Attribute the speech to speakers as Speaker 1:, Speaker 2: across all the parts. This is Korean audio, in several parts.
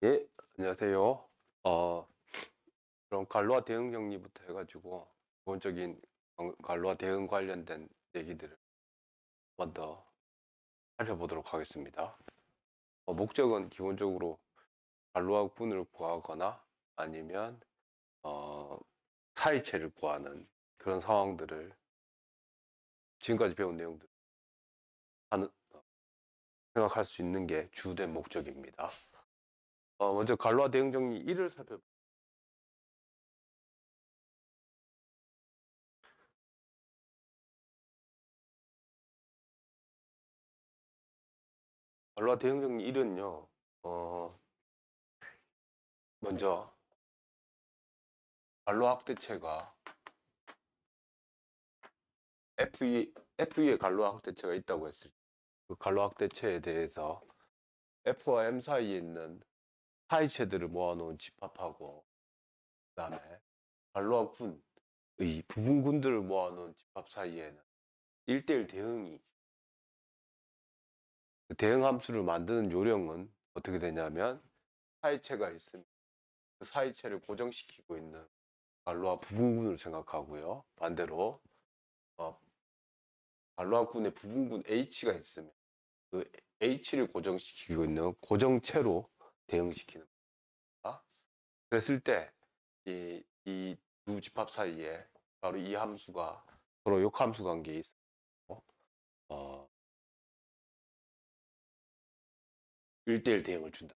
Speaker 1: 예, 안녕하세요. 어, 그럼 갈로아 대응 정리부터 해가지고 기본적인 갈로아 대응 관련된 얘기들을 한번 더 살펴보도록 하겠습니다. 목적은 기본적으로 갈로아 군을 구하거나 아니면 어, 사이체를 구하는 그런 상황들을 지금까지 배운 내용들 하는 생각할 수 있는 게 주된 목적입니다. 먼저 갈로아 대응 정리 1을 살펴볼게요. 갈로아 대응 정리 1은요. 먼저 갈로아 학대체가 F2에 갈로아 학대체가 있다고 했을 때 그 갈로아 학대체에 대해서 F와 M 사이에 있는 사이체들을 모아놓은 집합하고 그다음에 갈로아 군의 부분군들을 모아놓은 집합 사이에는 1대1 대응이 그 대응 함수를 만드는 요령은 어떻게 되냐면 사이체가 있으면 그 사이체를 고정시키고 있는 갈로아 부분군을 생각하고요. 반대로 어, 갈로아 군의 부분군 H가 있으면 그 H를 고정시키고 있는 고정체로 대응시키는 겁니다. 그랬을 때 이 두 집합 사이에 바로 이 함수가 서로 역함수 관계에 있어 어, 1대1 대응을 준다.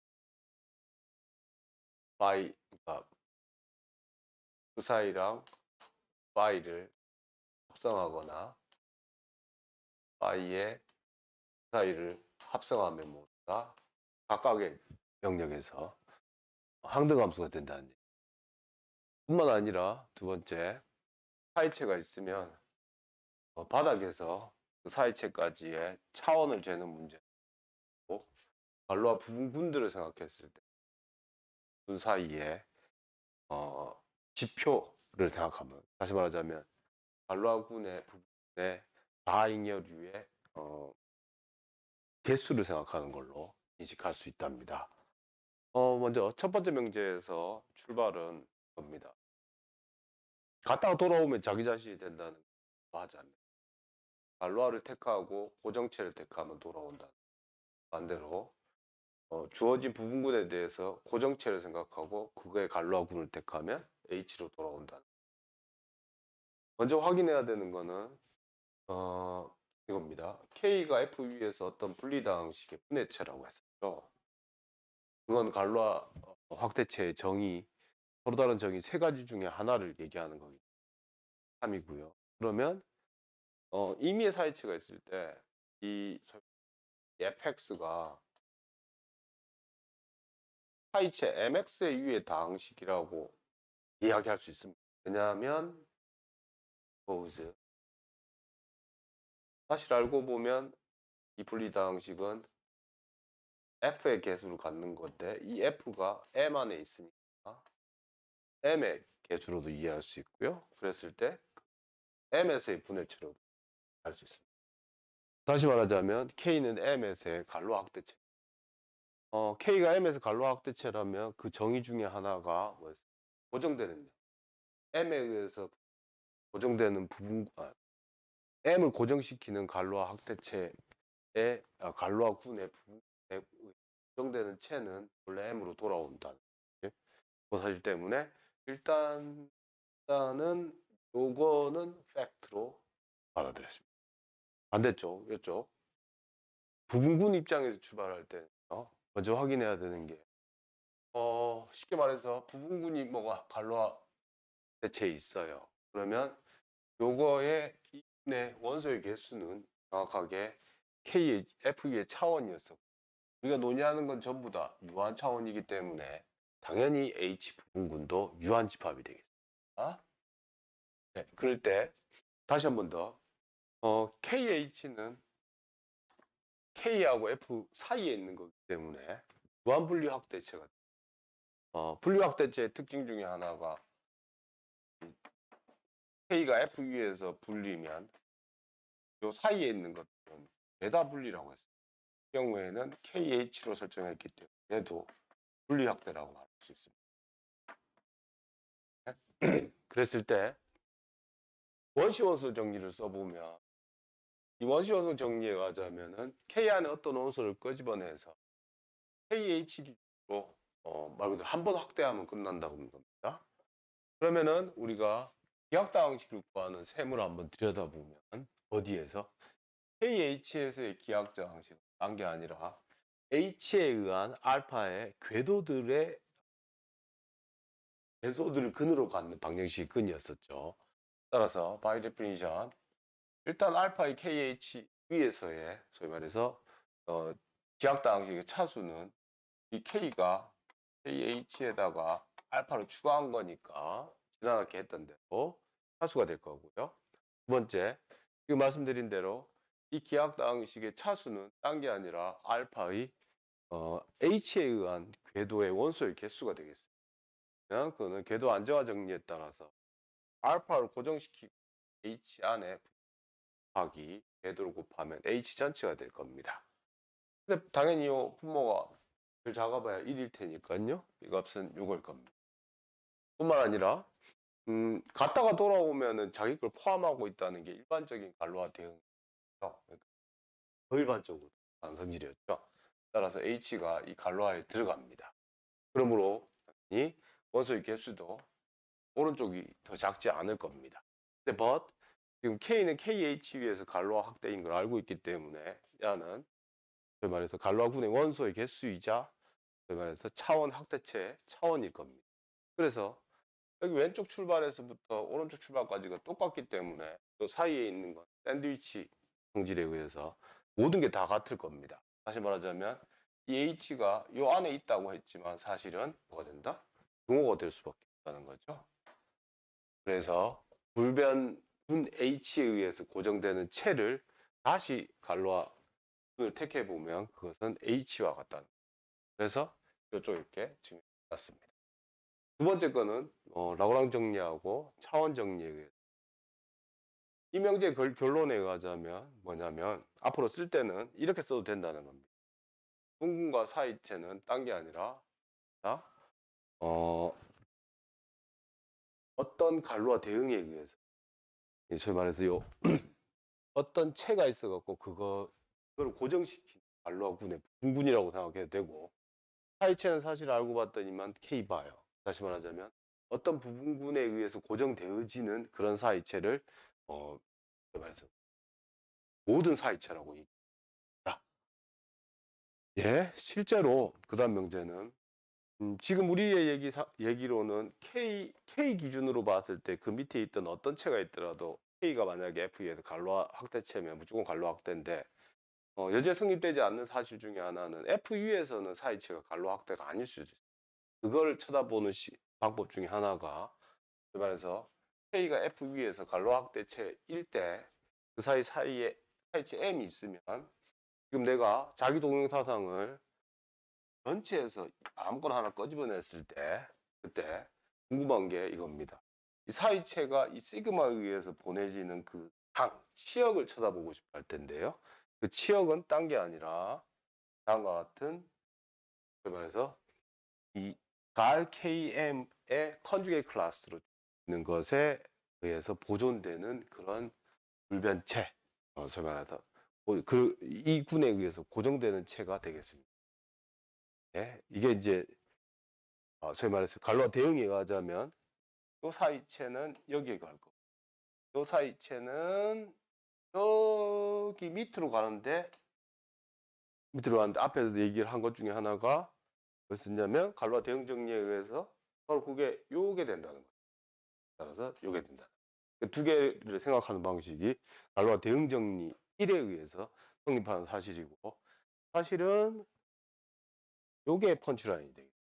Speaker 1: 그러니까 그 사이랑 파이를 합성하거나 파이의 사이를 합성하면 뭐다? 각각의 영역에서 항등함수가 된다는 얘기. 뿐만 아니라 두 번째 사이체가 있으면 바닥에서 그 사이체까지의 차원을 재는 문제고 갈로아 부분군들을 생각했을 때 그 사이에 지표를 생각하면 다시 말하자면 갈로아군의 부분의 다잉여류의 개수를 생각하는 걸로 인식할 수 있답니다. 먼저 첫 번째 명제에서 출발은 겁니다. 갔다가 돌아오면 자기 자신이 된다는 거 하자면 갈로아를 택하고 고정체를 택하면 돌아온다. 반대로 주어진 부분군에 대해서 고정체를 생각하고 그거의 갈로아군을 택하면 H로 돌아온다. 먼저 확인해야 되는 거는 이겁니다. K가 F 위에서 어떤 분리당식의 분해체라고 했었죠. 그건 갈로아 확대체의 정의, 서로 다른 정의 세 가지 중에 하나를 얘기하는 거기 3이고요. 그러면 임의의 사이체가 있을 때 이 fx가 사이체 mx의 위의 당식이라고 이야기할 수 있습니다. 왜냐하면 사실 알고 보면 이 분리당식은 f의 개수를 갖는 건데 이 f가 m 안에 있으니까 m의 개수로도 이해할 수 있고요. 그랬을 때 m에서의 분해체로 할 수 있습니다. 다시 말하자면 k는 m에서의 갈로아 학대체. k가 m에서 갈로아 학대체라면 그 정의 중에 하나가 뭐였어요? 고정되는 m에 의해서 고정되는 m을 고정시키는 갈로아 학대체의 갈로아 군의 부분에 고정되는 체는 원래 m으로 돌아온다는 사실 때문에 일단은 요거는 팩트로 받아들였습니다. 반대쪽, 이쪽 부분군 입장에서 출발할 때 먼저 확인해야 되는 게 쉽게 말해서 부분군이 뭐가 갈로아 대체에 있어요. 그러면 요거의 네, 원소의 개수는 정확하게 K의 F의 차원이었어. 우리가 논의하는 건 전부 다 유한 차원이기 때문에 당연히 H 부분군도 유한 집합이 되겠습니다. 네, 그럴 때 다시 한 번 더 KH는 K하고 F 사이에 있는 거기 때문에 무한분류 확대체가 분류 확대체의 특징 중에 하나가 K가 F 위에서 분리면 요 사이에 있는 것들은 메다 분리라고 했어요. 이 경우에는 KH로 설정했기 때문에 얘도 분리확대라고 말할 수 있습니다. 그랬을 때 원시원소 정리를 써보면 이 원시원소 정리에 가자면은 K 안에 어떤 원소를 끄집어내서 KH 기준으로 말 그대로 한 번 확대하면 끝난다고 하는 겁니다. 그러면은 우리가 기하학당식을 구하는 셈을 한번 들여다보면 어디에서 KH에서의 기하학당식은 딴 게 아니라 H에 의한 알파의 궤도들을 근으로 갖는 방정식이 근이었었죠. 따라서 by definition 일단 알파의 KH 위에서의 소위 말해서 기하학당식의 차수는 이 K가 KH에다가 알파를 추가한 거니까 지난하게 했던 대로 차수가 될 거고요. 두 번째, 지금 말씀드린 대로 이 기하학당식의 차수는 딴 게 아니라 알파의 H에 의한 궤도의 원소의 개수가 되겠습니다. 그거는 궤도 안정화 정리에 따라서 알파를 고정시키고 H 안에 곱하기 궤도를 곱하면 H 전체가 될 겁니다. 근데 당연히 이 분모가 제일 작아봐야 1일 테니까요. 이 값은 6일 겁니다. 뿐만 아니라 갔다가 돌아오면은 자기 걸 포함하고 있다는 게 일반적인 갈로아 대응이죠. 그러니까 더 일반적으로 성질이었죠. 따라서 H가 이 갈로아에 들어갑니다. 그러므로 이 원소의 개수도 오른쪽이 더 작지 않을 겁니다. 근데 but 지금 K는 KH 위에서 갈로아 확대인 걸 알고 있기 때문에 야는 소위 말해서 갈로아군의 원소의 개수이자 소위 말해서 차원 확대체의 차원일 겁니다. 그래서 여기 왼쪽 출발에서부터 오른쪽 출발까지가 똑같기 때문에 또 사이에 있는 건 샌드위치 성질에 의해서 모든 게 다 같을 겁니다. 다시 말하자면 이 H가 이 안에 있다고 했지만 사실은 뭐가 된다? 등호가 될 수밖에 없다는 거죠. 그래서 불변 H에 의해서 고정되는 체를 다시 갈로아를 택해 보면 그것은 H와 같다는 거예요. 그래서 이쪽 이렇게 증명해놨습니다. 두 번째 거는 라그랑 정리하고 차원 정리에 의해서 이 명제의 결론에 의하자면 뭐냐면 앞으로 쓸 때는 이렇게 써도 된다는 겁니다. 둥근과 사이체는 딴 게 아니라 어떤 갈로아 대응에 의해서 소위 말해서 어떤 체가 있어갖고 그걸 고정시킨 갈로아군의 분군이라고 생각해도 되고 사이체는 사실 알고 봤더니만 K바예요. 다시 말하자면 어떤 부분군에 의해서 고정되어지는 그런 사이체를 말해서 모든 사이체라고 얘기합니다. 예, 실제로 그 다음 명제는 지금 우리의 얘기로는 K 기준으로 봤을 때 그 밑에 있던 어떤 체가 있더라도 K가 만약에 F에서 갈로아 확대체면 무조건 갈로아 확대인데 여지에 성립되지 않는 사실 중에 하나는 F 위에서는 사이체가 갈로아 확대가 아닐 수도 있어요. 그걸 쳐다보는 방법 중에 하나가 말해서 K가 F 위에서 갈로아 확대체일 때 그 사이에 사이체 M이 있으면 지금 내가 자기 동영사상을 전체에서 아무거나 하나 꺼집어냈을 때 그때 궁금한 게 이겁니다. 이 사이체가 이 시그마에 의해서 보내지는 그 치역을 쳐다보고 싶어 할 텐데요. 그 치역은 딴 게 아니라 다음과 같은 말해서 이 갈 KM의 컨주게이트 클래스로 있는 것에 의해서 보존되는 그런 불변체, 소위 말해서 이 군에 의해서 고정되는 체가 되겠습니다. 예, 이게 이제 소위 말해서 갈로아 대응에 의하자면 요 사이체는 여기에 갈 거고 요 사이체는 여기 밑으로 가는데 앞에서 얘기를 한 것 중에 하나가 무엇이냐면 갈로아 대응 정리에 의해서 바로 그게 요게 된다는 거예요. 따라서 요게 된다. 두 개를 생각하는 방식이 갈로아 대응 정리 1에 의해서 성립하는 사실이고 사실은 요게 펀치라인이 되겠죠.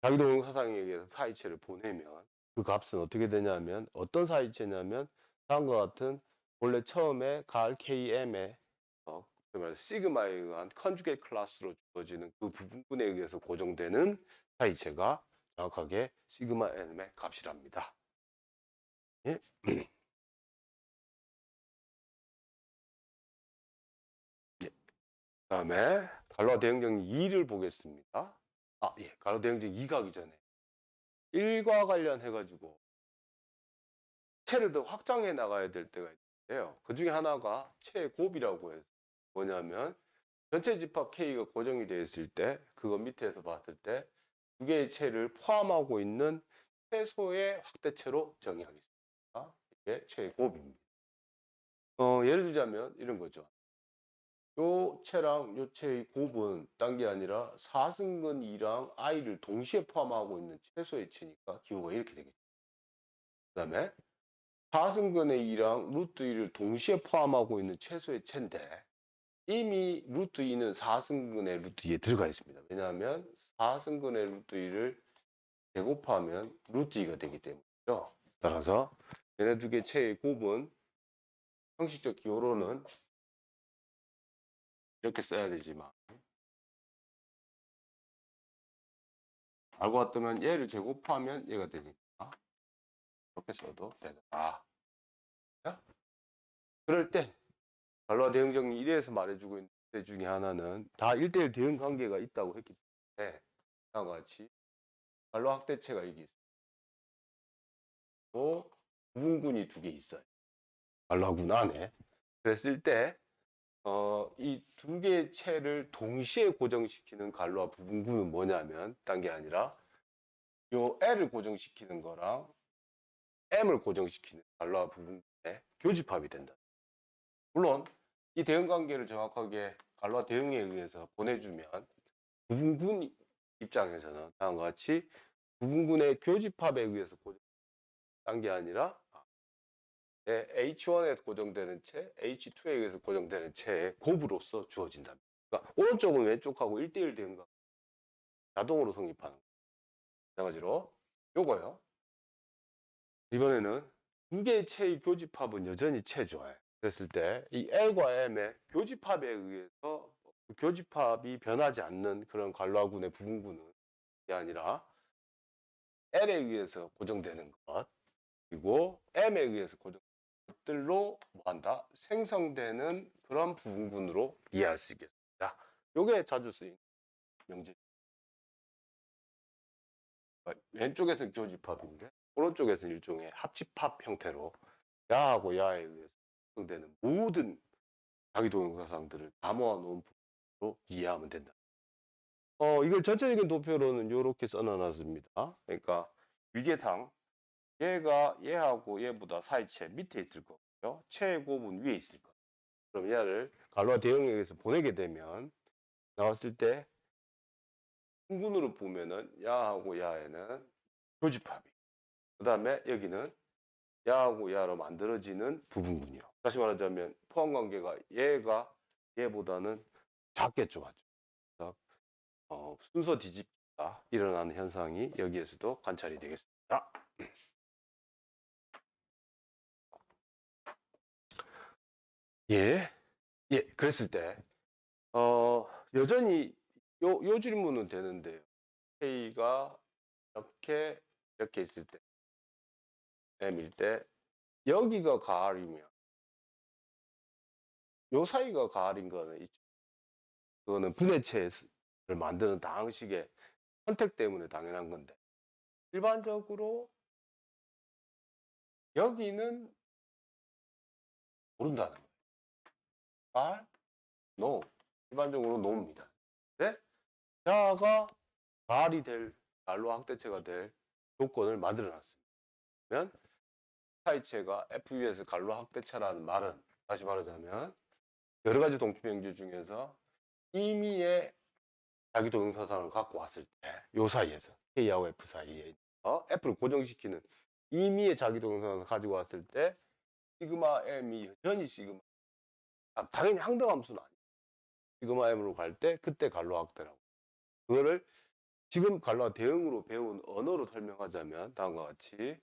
Speaker 1: 자기동용 사상에 의해서 사이체를 보내면 그 값은 어떻게 되냐면 어떤 사이체냐면 다음과 같은 원래 처음에 갈 KM의 시그마에 의한 컨주게이트 클래스로 주어지는 그 부분에 의해서 고정되는 사이체가 정확하게 시그마 N의 값이랍니다. 예? 예. 다음에 갈로와 대응정리 2를 보겠습니다. 갈로와 대응정리 2 가기 전에 1과 관련해 가지고 체를 더 확장해 나가야 될 때가 있는데요. 그 중에 하나가 체 곱이라고 해서 뭐냐면 전체 집합 K가 고정이 되어 있을 때 그거 밑에서 봤을 때 두 개의 체를 포함하고 있는 최소의 확대체로 정의하겠습니다. 이게 체 곱입니다. 예를 들자면 이런 거죠. 요 체랑 요 체의 곱은 딴 게 아니라 4승근 2랑 i를 동시에 포함하고 있는 최소의 체니까 기호가 이렇게 되겠죠. 그 다음에 4승근의 2랑 루트 2를 동시에 포함하고 있는 최소의 체인데 이미 루트 2는 4승근의 루트 2에 들어가 있습니다. 왜냐하면 4승근의 루트 2를 제곱하면 루트 2가 되기 때문이죠. 따라서 얘네 두 개 체의 곱은 형식적 기호로는 이렇게 써야 되지만 알고 봤더면 얘를 제곱하면 얘가 되니까 이렇게 써도 되다. 그럴 때 갈로와 대응 정리 1에서 말해주고 있는 데 중에 하나는 다 1대1 대응 관계가 있다고 했기 때문에 다음과 같이 갈로 확대체가 여기 있어요. 또 부분군이 두 개 있어요. 갈로군 안에. 그랬을 때 이 두 개의 체를 동시에 고정시키는 갈로와 부분군은 뭐냐면 딴 게 아니라 요 L을 고정시키는 거랑 M을 고정시키는 갈로와 부분군의 교집합이 된다. 물론 이 대응 관계를 정확하게 갈로와 대응에 의해서 보내주면 부분군 입장에서는 다음과 같이 부분군의 교집합에 의해서 고정된 게 아니라 H1에 고정되는 체, H2에 의해서 고정되는 체의 곱으로서 주어진다. 그러니까 오른쪽은 왼쪽하고 1대1 대응과 자동으로 성립하는 마찬가지로 요거요. 이번에는 두 개의 체의 교집합은 여전히 체조해. 그랬을 때 이 L과 M의 교집합에 의해서 교집합이 변하지 않는 그런 갈로화군의 부분군은 아니라 L에 의해서 고정되는 것 그리고 M에 의해서 고정되는 것들로 뭐한다? 생성되는 그런 부분군으로 이해할 수 있겠습니다. 요게 자주 쓰인 명제. 왼쪽에서는 교집합인데 오른쪽에서는 일종의 합집합 형태로 야하고 야에 의해서 생성되는 모든 자기동영사상들을 다 모아놓은 부분으로 이해하면 된다. 이걸 전체적인 도표로는 이렇게 써놔놨습니다. 그러니까 위계상 얘가 얘하고 얘보다 사이체 밑에 있을 거고요. 체의 곱은 위에 있을 거예요. 그럼 얘를 갈로와 대응에 의해서 보내게 되면 나왔을 때 분군으로 보면은 야하고 야에는 교집합이 그 다음에 여기는 야하고 야로 만들어지는 부분군이요. 다시 말하자면 포함관계가 얘가 얘보다는 작겠죠. 맞죠? 순서 뒤집기가 일어나는 현상이 여기에서도 관찰이 되겠습니다. 예, 그랬을 때 여전히 요 질문은 되는데요. K가 이렇게 있을 때 M일 때 여기가 가알이면 요 사이가 가알인 거는 있죠. 그거는 분해체를 만드는 방식의 선택 때문에 당연한 건데 일반적으로 여기는 모른다는 거예요. 갈, 노. 일반적으로 노입니다. 네? 자가 가알이 될 갈로 확대체가 될 조건을 만들어 놨습니다. 그러면 사이체가 FU에서 갈로 확대체라는 말은 다시 말하자면 여러 가지 동피명주 중에서 임의의 자기 동영사상을 갖고 왔을 때 요 사이에서 K하고 F 사이에 F를 고정시키는 임의의 자기 동영상을 가지고 왔을 때 시그마 M이 여전히 시그마 당연히 항등함수는 아니에요. 시그마 M으로 갈 때 그때 갈로 확대라고 그거를 지금 갈로와 대응으로 배운 언어로 설명하자면 다음과 같이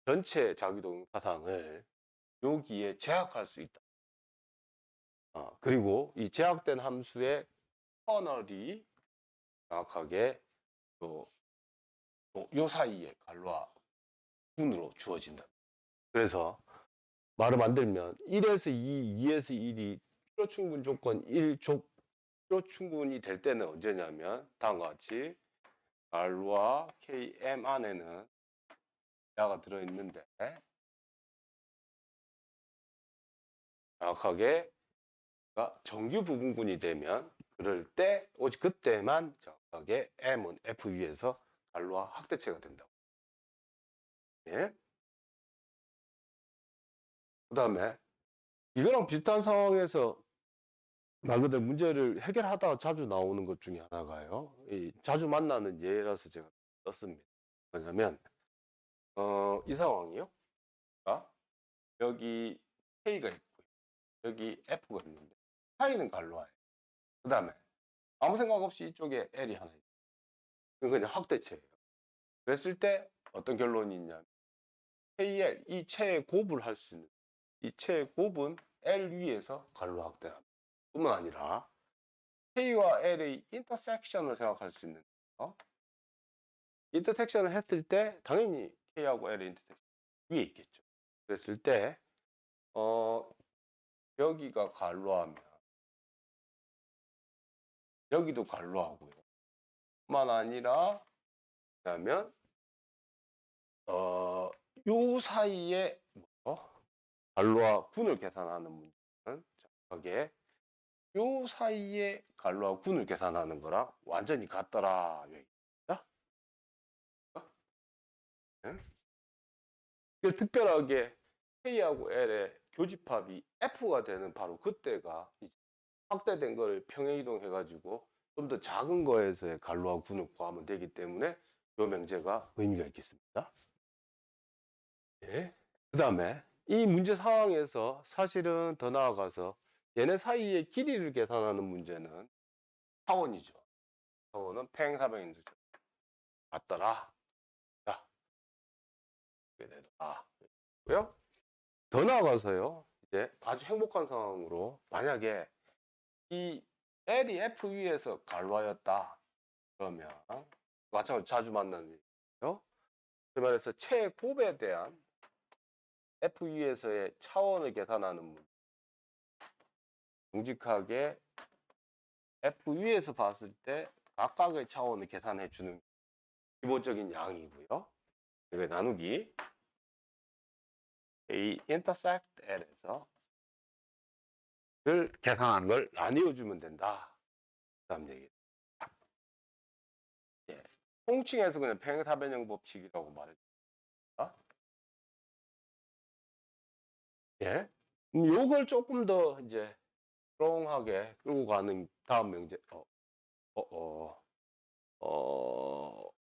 Speaker 1: 전체 자기동영사상을 여기에 제약할 수 있다. 그리고 이 제약된 함수의 커널이 정확하게 요 사이에 갈로와 분으로 주어진다. 그래서 말을 만들면 1에서 2, 2에서 1이 필요 충분 조건 1족 로 충분히 될 때는 언제냐면 다음과 같이 R과 KM 안에는 야가 들어있는데 정확하게 정규 부분군이 되면 그럴 때 오직 그때만 정확하게 M은 F 위에서 갈로와 확대체가 된다고. 예. 그 다음에 이거랑 비슷한 상황에서 말 그대로 문제를 해결하다가 자주 나오는 것 중에 하나가요. 자주 만나는 예라서 제가 썼습니다. 뭐냐면 이 상황이요. 여기 K가 있고 여기 F가 있는데 I는 갈로아예요. 그 다음에 아무 생각 없이 이쪽에 L이 하나 있어요. 이건 그냥 확대체예요. 그랬을 때 어떤 결론이 있냐면 KL 이 체의 곱을 할 수 있는 이 체의 곱은 L 위에서 갈로 확대합니다. 뿐만 아니라 K와 L의 인터섹션을 생각할 수 있는 인터섹션을 했을 때 당연히 K하고 L의 인터섹션 위에 있겠죠. 그랬을 때 여기가 갈로하면 여기도 갈로하고요. 뿐만 아니라 그러면 요 사이에 갈로와 군을 계산하는 문제는 정확하게 요 사이에 갈로와 군을 계산하는 거랑 완전히 같더라. 네? 특별하게 K하고 L의 교집합이 F가 되는 바로 그때가 이제 확대된 걸 평행이동 해가지고 좀 더 작은 거에서의 갈로와 군을 구하면 되기 때문에 이 명제가 의미가 있겠습니다. 네. 그 다음에 이 문제 상황에서 사실은 더 나아가서 얘네 사이의 길이를 계산하는 문제는 차원이죠. 차원은 팽사변인수 같더라. 자, 이게 되더라. 더 나아가서요. 이제 아주 행복한 상황으로 만약에 이 L이 F 위에서 갈로하였다. 그러면 마찬가지로 자주 만나는 일이죠. 그 말해서 최곱에 대한 F 위에서의 차원을 계산하는 문제. 정직하게 F 위에서 봤을 때 각각의 차원을 계산해 주는 기본적인 양이고요. 이거 나누기 A intersect L에서 를 계산한 걸 나뉘어 주면 된다. 다음 얘기. 예. 통칭해서 그냥 팽사변형 법칙이라고 말했습니다. 예. 요걸 조금 더 이제 스트롱하게 끌고 가는 다음 명제.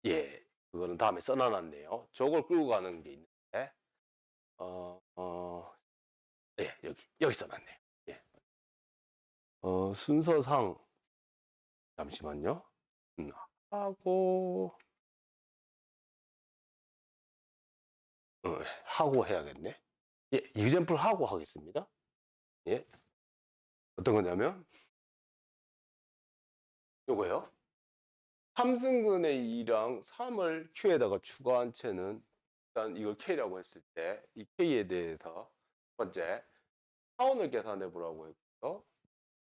Speaker 1: 예. 그거는 다음에 써놔놨네요. 저걸 끌고 가는 게 있는데, 예, 여기 써놨네요. 예. 순서상, 잠시만요. 하고, 하고 해야겠네. 예, example 하고 하겠습니다. 예. 어떤 거냐면, 요거요. 3승근의 2랑 3을 Q에다가 추가한 채는 일단 이걸 K라고 했을 때 이 K에 대해서 첫 번째 차원을 계산해 보라고 했고요.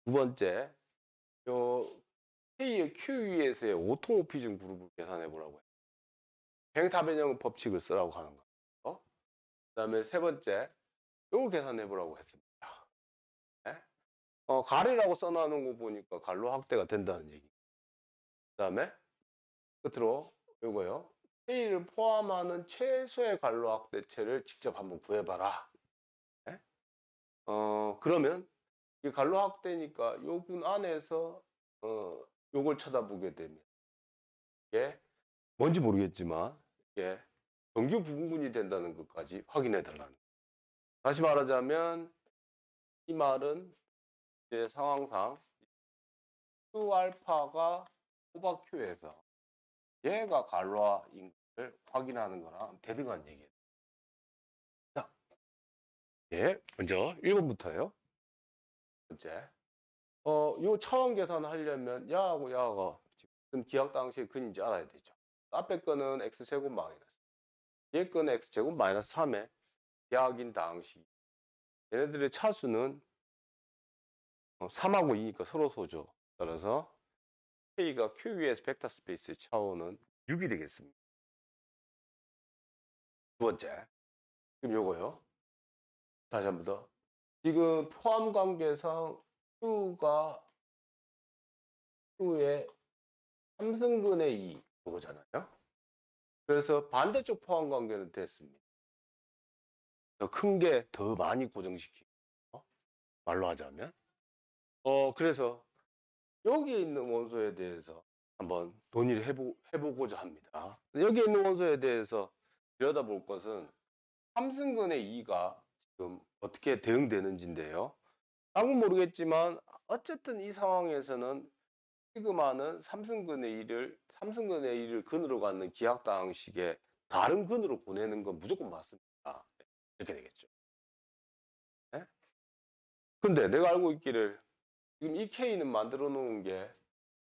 Speaker 1: 두 번째 요 K의 Q 위에서의 오토모피즘 그룹을 계산해 보라고 했어요. 팽사변형 법칙을 쓰라고 하는 거예요. 그 다음에 세 번째 요걸 계산해 보라고 했습니다. 네? 가리라고 써놓은 거 보니까 갈로 확대가 된다는 얘기. 그 다음에 끝으로 요거요. K를 포함하는 최소의 갈로 확대체를 직접 한번 구해봐라. 네? 그러면 이 갈로 확대니까 요 군 안에서 요걸 쳐다보게 되면 이게 뭔지 모르겠지만 이게 정규 부분군이 된다는 것까지 확인해 달라는. 다시 말하자면 이 말은 이제 상황상 Q 알파가 호박 Q에서 얘가 갈로아인 걸 확인하는 거랑 대등한 얘기예요. 자, 예, 먼저 1번부터요. 번째, 요 차원 계산하려면 야하고 야가 지금 기억 당시의 근인지 알아야 되죠. 앞에 거는 x제곱 마이너스, 뒤에 거는 x제곱 마이너스 3의 기하인 당시. 얘네들의 차수는 3하고 2니까 서로 소죠. 따라서 K가 Q 위에서 벡터 스페이스의 차원은 6이 되겠습니다. 두 번째. 지금 요거요. 다시 한 번 더. 지금 포함 관계상 Q가 Q의 3승근의 2 그거잖아요. 그래서 반대쪽 포함 관계는 됐습니다. 더 큰 게 더 많이 고정시키고 말로 하자면 그래서 여기 있는 원소에 대해서 한번 논의를 해보고자 합니다. 여기 있는 원소에 대해서 들여다볼 것은 3승근의 2가 지금 어떻게 대응되는지인데요. 아무 모르겠지만 어쨌든 이 상황에서는 시그마는 3승근의 1을 근으로 갖는 기하당식에 다른 근으로 보내는 건 무조건 맞습니다. 이렇게 되겠죠. 네? 근데 내가 알고 있기를 지금 이 K는 만들어 놓은 게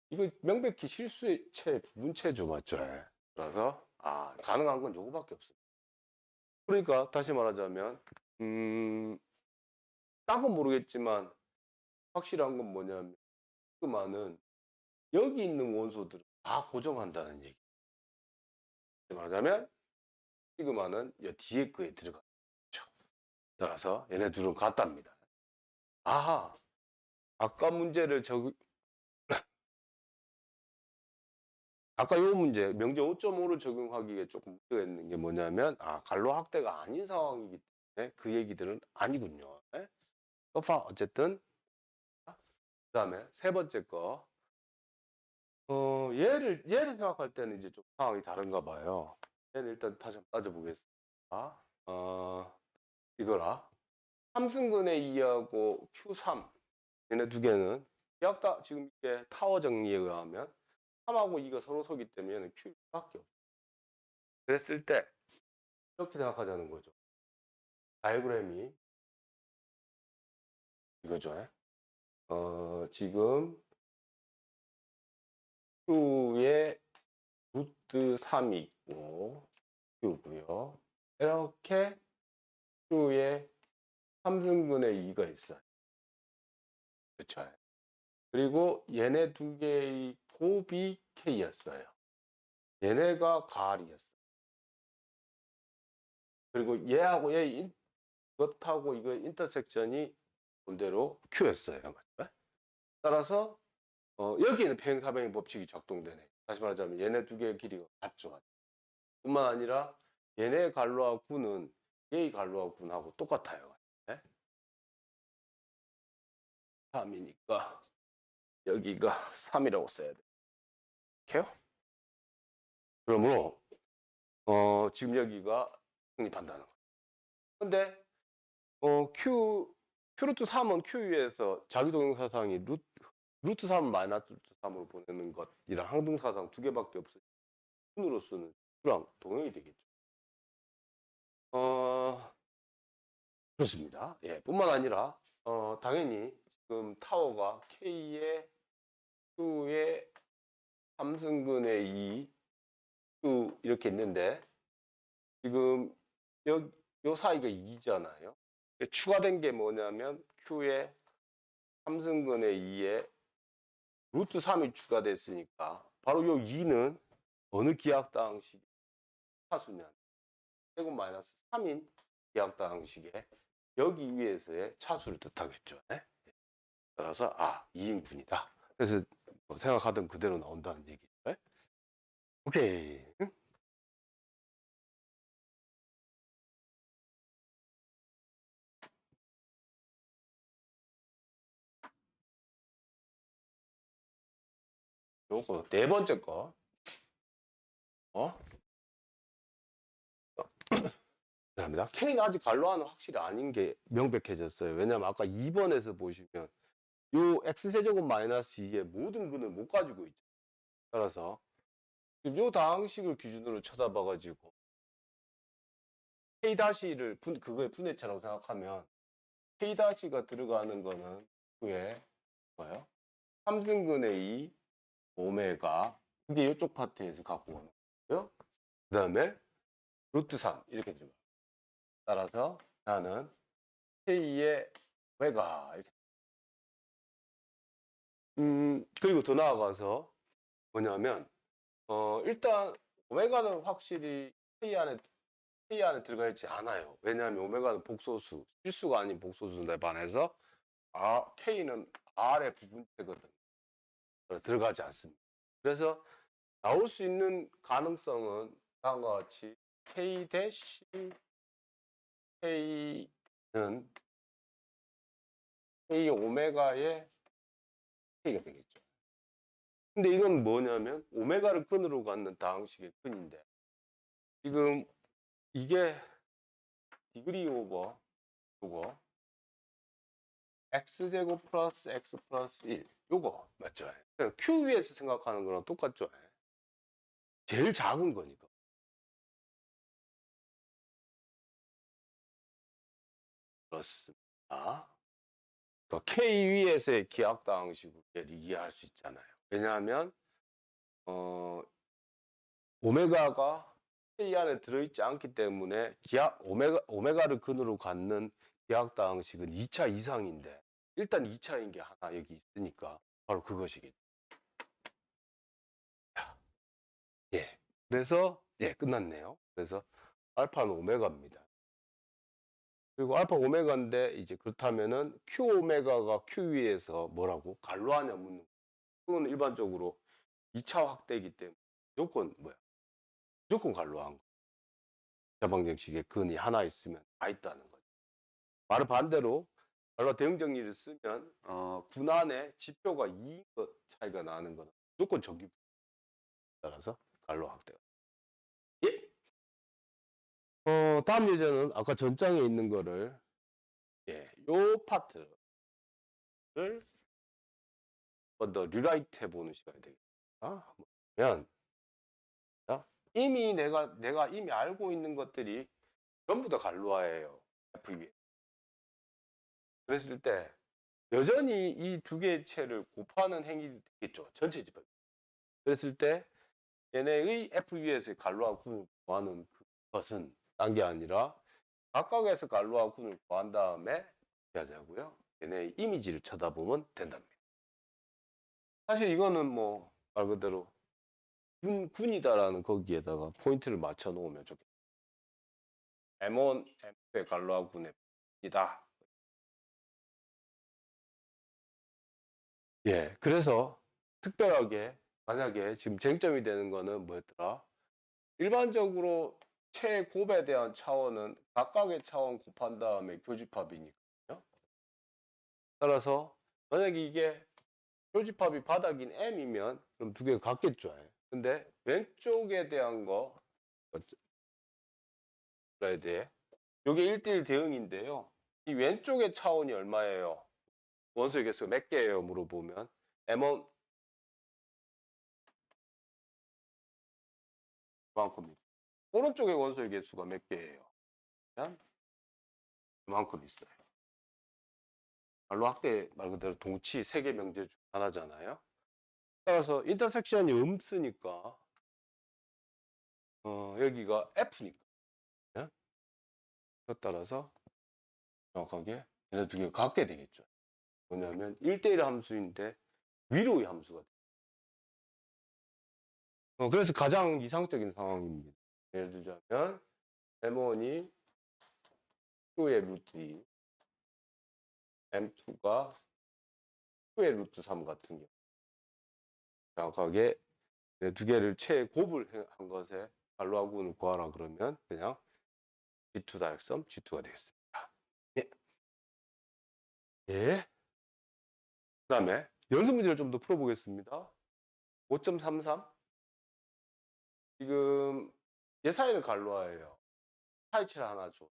Speaker 1: 이거 명백히 실수의 문체죠, 맞죠? 그래서 가능한 건 요거밖에 없습니다. 그러니까 다시 말하자면 딱은 모르겠지만 확실한 건 뭐냐면 시그마는 여기 있는 원소들을 다 고정한다는 얘기. 말하자면 시그마는 이 뒤에 거에 들어가죠. 따라서 얘네 둘은 같답니다. 아하, 아까 문제를 아까 요 문제 명제 5.5를 적용하기에 조금 문제가 있는 게 뭐냐면 갈로 확대가 아닌 상황이기 때문에 그 얘기들은 아니군요. 어쨌든 그다음에 세 번째 거 얘를 생각할 때는 이제 좀 상황이 다른가 봐요. 얘는 일단 다시 한번 따져보겠습니다. 이거라 3승근의 2하고 Q3 얘네 두 개는 약다 지금 이게 타워 정리에 의하면 3하고 2가 서로 서기 때문에 얘는 Q밖에 없어. 그랬을 때 이렇게 생각하자는 거죠. 다이어그램이 이거죠. 지금 Q의 루트 3이 있고 Q고요. 이렇게 Q의 3승근의 2가 있어요. 그렇죠. 그리고 얘네 두 개의 곱이 K였어요. 얘네가 가알이었어요. 그리고 얘하고 얘 이것하고 이거 인터섹션이 본대로 Q였어요. 맞죠? 따라서 여기에는 평행사변의 법칙이 작동되네. 다시 말하자면 얘네 두 개의 길이가 같죠. 뿐만 아니라 얘네 갈로와 군은 얘의 갈로와 군하고 똑같아요. 네? 3이니까 여기가 3이라고 써야 돼요. 이렇게요? 그러므로 지금 여기가 성립한다는 거예요. 근데 Q루트 3은 Q 위에서 자기동영사상이 루트 3은 마이너스 루트 3으로 보내는 것이랑 항등사상 두 개밖에 없어요. Q로서는 Q랑 동형이 되겠죠. 그렇습니다. 예, 뿐만 아니라 당연히 지금 타워가 K의 Q의 3승근의 2 Q 이렇게 있는데 지금 요 사이가 2잖아요. 추가된 게 뭐냐면 Q의 3승근의 2에 루트 3이 추가됐으니까 바로 요 2는 어느 기하당식 차수냐 제곱 마이너스 3인 기하당식에 여기 위에서의 차수를 뜻하겠죠. 네? 따라서 2인분이다. 그래서 생각하던 그대로 나온다는 얘기죠. 네? 오케이. 요거 네 번째 거. 감사합니다. K는 아직 갈로아는 확실히 아닌 게 명백해졌어요. 왜냐면 아까 2번에서 보시면 요 x세제곱 마이너스 2의 모든 근을 못 가지고 있죠. 따라서 지금 요 다항식을 기준으로 쳐다봐가지고 K-를 그거의 분해차라고 생각하면 K-가 들어가는 거는 그게 뭐예요? 3승근의 2 오메가 그게 이쪽 파트에서 갖고 오는 거고요. 그 다음에 루트 3 이렇게 들어가요. 따라서 나는 K의 오메가 이렇게 그리고 더 나아가서 뭐냐면 일단 오메가는 확실히 K 안에 들어가 있지 않아요. 왜냐하면 오메가는 복소수, 실수가 아닌 복소수인데 반해서 K는 R의 부분체거든요. 들어가지 않습니다. 그래서 나올 수 있는 가능성은 다음과 같이 K 대시 K는 K 오메가의 K가 되겠죠. 근데 이건 뭐냐면 오메가를 근으로 갖는 다항식의 근인데 지금 이게 디그리 오버 요거 x제곱 플러스 x 플러스 1 요거 맞죠? q 위에서 생각하는 거랑 똑같죠? 제일 작은 거니까. 그렇습니다. 그러니까 k 위에서의 기하학다항식으로 이해할 수 있잖아요. 왜냐하면 오메가가 K 안에 들어있지 않기 때문에 오메가를 근으로 갖는 기하학다항식은 2차 이상인데 일단 2차인 게 하나 여기 있으니까 바로 그것이겠죠. 예. 그래서 끝났네요. 그래서 알파는 오메가입니다. 그리고 알파 오메가인데 이제 그렇다면은 Q 오메가가 Q 위에서 뭐라고 갈로하냐 묻는 거. 그건 일반적으로 2차 확대이기 때문에 무조건 갈로한 거. 자방정식의 근이 하나 있으면 다 있다는 거죠. 바로 반대로 갈로 대응 정리를 쓰면 군안에 지표가 2인 것 차이가 나는 거는 무조건 정규 따라서 갈로 확대가. 예. 다음 예제는 아까 전장에 있는 거를 요 파트를 한 번 더 리라이트 해보는 시간이 되겠다. 뭐냐면 이미 내가 이미 알고 있는 것들이 전부 다 갈로아예요. FE. 그랬을 때 여전히 이 두 개의 채를 곱하는 행위가 되겠죠. 전체 집합. 그랬을 때 얘네의 FE에서의 갈로아 군을 구하는 것은 딴 게 아니라 각각에서 갈로아 군을 구한 다음에 어떻게 하자고요? 얘네의 이미지를 쳐다보면 된답니다. 사실 이거는 뭐 말 그대로 군이다라는 거기에다가 포인트를 맞춰 놓으면 좋겠다. M1, M2의 갈로아 군의 이다. 예, 그래서 특별하게 만약에 지금 쟁점이 되는 거는 뭐였더라? 일반적으로 최곱에 대한 차원은 각각의 차원 곱한 다음에 교집합이니까요. 따라서 만약에 이게 교집합이 바닥인 M이면 그럼 두 개가 같겠죠. 근데 왼쪽에 대한 거 그래야 돼. 이게 1대1 대응인데요. 이 왼쪽의 차원이 얼마예요? 원소의 개수가 몇 개예요? 물어보면 M1 그만큼입니다. 오른쪽의 원소의 개수가 몇 개예요? 그냥 그만큼 있어요. 말로 확대 말 그대로 동치 세계 명제 중 하나잖아요. 따라서 인터섹션이 없으니까 여기가 F니까. 예? 따라서 정확하게 얘네 두 개가 같게 되겠죠. 뭐냐면 1대1 함수인데 위로의 함수가 돼요. 그래서 가장 이상적인 상황입니다. 예를 들자면 M1이 Q의 루트 2, M2가 Q의 루트 3 같은 경우 정확하게 두 개를 최곱을 한 것에 갈로하고는 구하라 그러면 그냥 G2 다역섬 G2가 되겠습니다. 예. 예. 그 다음에 연습 문제를 좀 더 풀어보겠습니다. 5.33 지금 얘 사이는 갈로아예요. 사이체를 하나 줘.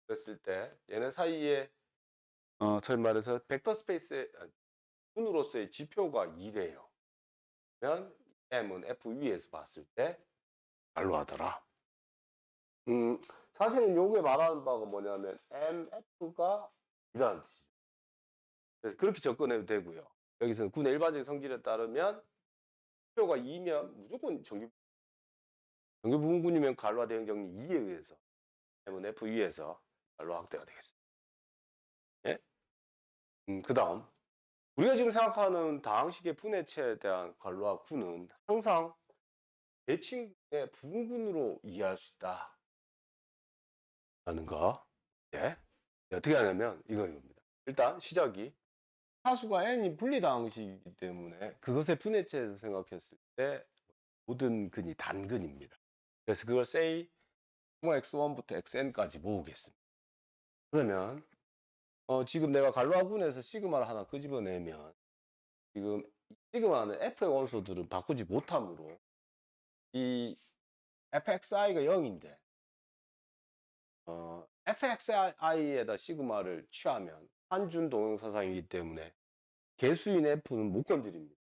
Speaker 1: 그랬을 때 얘네 사이에 저희 말해서 벡터 스페이스의 분으로서의 지표가 2래요. 그러면 M은 F 위에서 봤을 때 갈로하더라. 사실은 요게 말하는 바가 뭐냐면 MF가 이라는 뜻이죠. 그래서 그렇게 접근해도 되고요. 여기서는 군의 일반적인 성질에 따르면 표가 2면 무조건 정규 부분군이면 갈로화 대응 정리 2에 의해서 M은 F 위에서 갈로화 확대가 되겠습니다. 예? 그 다음 우리가 지금 생각하는 다항식의 분해체에 대한 관로와 구는 항상 대칭의 부분군으로 이해할 수 있다. 라는 거. 예. 어떻게 하냐면 이겁니다. 일단 시작이 하수가 n이 분리다항식이기 때문에 그것의 분해체에서 생각했을 때 모든 근이 단근입니다. 그래서 그걸 say x1부터 xn까지 모으겠습니다. 그러면 지금 내가 갈로아군에서 시그마를 하나 끄집어내면 지금 시그마는 f의 원소들은 바꾸지 못하므로 이 fxi가 0인데 fxi에다 시그마를 취하면 한준 동형사상이기 때문에 개수인 f는 못 건드립니다.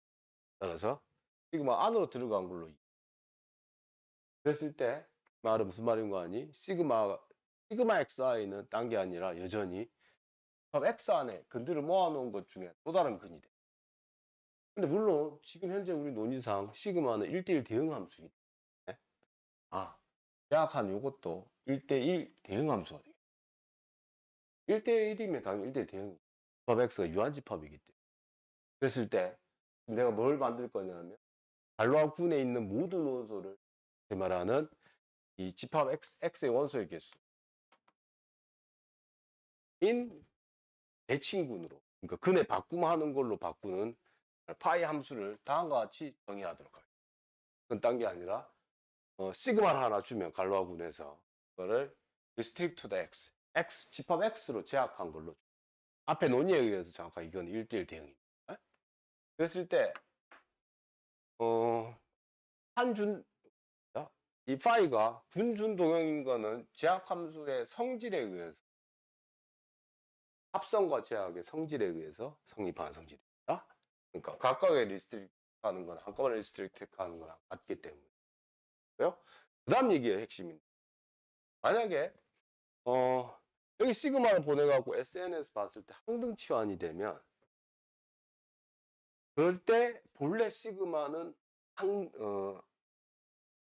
Speaker 1: 따라서 시그마 안으로 들어간 걸로 그랬을 때 말은 무슨 말인 거 아니? 시그마 xi는 딴 게 아니라 여전히 x 안에 근들을 모아놓은 것 중에 또 다른 근이 돼. 근데 물론 지금 현재 우리 논리상 시그마는 1대1 대응 함수이기 때문에 계약한 요것도 1대1 대응 함수가 되겠다. 1대1이면 당연히 1대1 대응. 집합 x가 유한집합이기 때문에. 그랬을 때 내가 뭘 만들 거냐면 갈로아군에 있는 모든 원소를 말하는 이 집합 x의 원소의 개수 인 대칭군으로, 그러니까 근의 바꿈하는 걸로 바꾸는 파이 함수를 다음과 같이 정의하도록 할게요. 그건 딴 게 아니라 시그마를 하나 주면 갈로아군에서 그거를 restrict to the x 집합 x로 제약한 걸로 앞에 논의에 의해서 정확하게 이건 1대1 대응입니다. 그랬을 때 한준 이 파이가 군준 동형인 거는 제약 함수의 성질에 의해서 합성과 제약의 성질에 의해서 성립하는 성질입니다. 그러니까 각각의 리스트릭트 하는 건 한꺼번에 리스트릭트 하는 거랑 같기 때문에. 그 다음 얘기의 핵심입니다. 만약에 여기 시그마를 보내갖고 SNS 봤을 때 항등 치환이 되면 그럴 때 본래 시그마는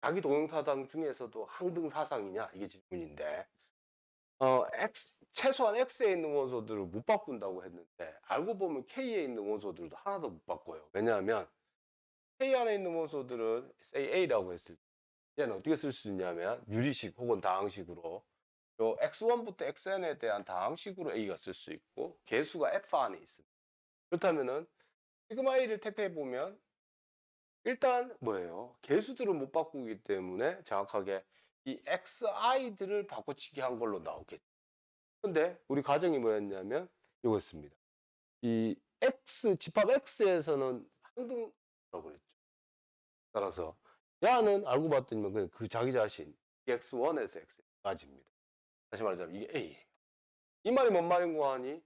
Speaker 1: 자기 동형사상 중에서도 항등 사상이냐 이게 질문인데 최소한 X에 있는 원소들을 못 바꾼다고 했는데 알고 보면 K에 있는 원소들도 하나도 못 바꿔요. 왜냐하면 K 안에 있는 원소들은 say A라고 했을 때 얘는 어떻게 쓸 수 있냐면 유리식 혹은 다항식으로 요 X1부터 Xn에 대한 다항식으로 A가 쓸 수 있고 개수가 F 안에 있습니다. 그렇다면은 시그마 A를 택해 보면 일단 뭐예요? 개수들을 못 바꾸기 때문에 정확하게 이 XI들을 바꿔치기 한 걸로 나오겠죠. 근데 우리 가정이 뭐였냐면 이거였습니다. 이 집합 X에서는 항등이라고 그랬죠. 따라서 야는 알고 봤더니 그냥 그 자기 자신 X1에서 X까지입니다. 다시 말하자면 이게 A예요. 이 말이 뭔 말인 거 하니?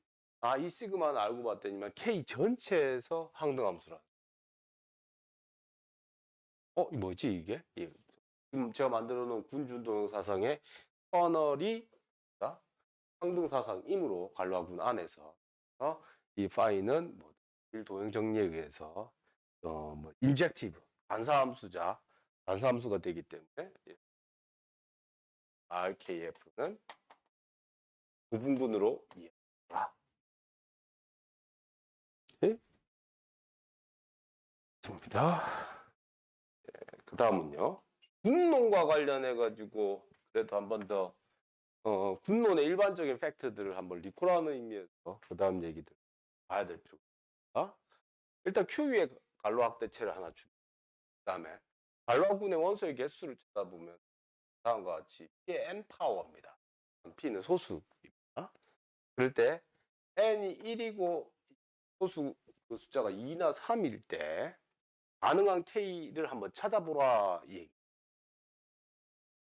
Speaker 1: 이 시그마는 알고 봤더니만 K 전체에서 항등함수라. 이 뭐지 이게? 지금 제가 만들어 놓은 군준동영사상의 커널이 항등사상이므로 갈로아군 안에서 이 파이는 뭐 일도형 정리에 의해서 인젝티브 반사함수가 되기 때문에 RKF는 부분분으로 이해한다. 네? 좋습니다. 그 다음은요. 군론과 관련해 가지고 그래도 한 번 더 군론의 일반적인 팩트들을 한번 리콜하는 의미에서 그 다음 얘기들 봐야 될 필요가 있다. 일단 Q 위에 갈로 확대체를 하나 줍니다. 그 다음에 갈로군의 원소의 개수를 찾아보면 다음과 같이 P의 N 파워입니다. P는 소수입니다. 그럴 때 N이 1이고 소수 그 숫자가 2나 3일 때 가능한 K를 한번 찾아보라 이 얘기.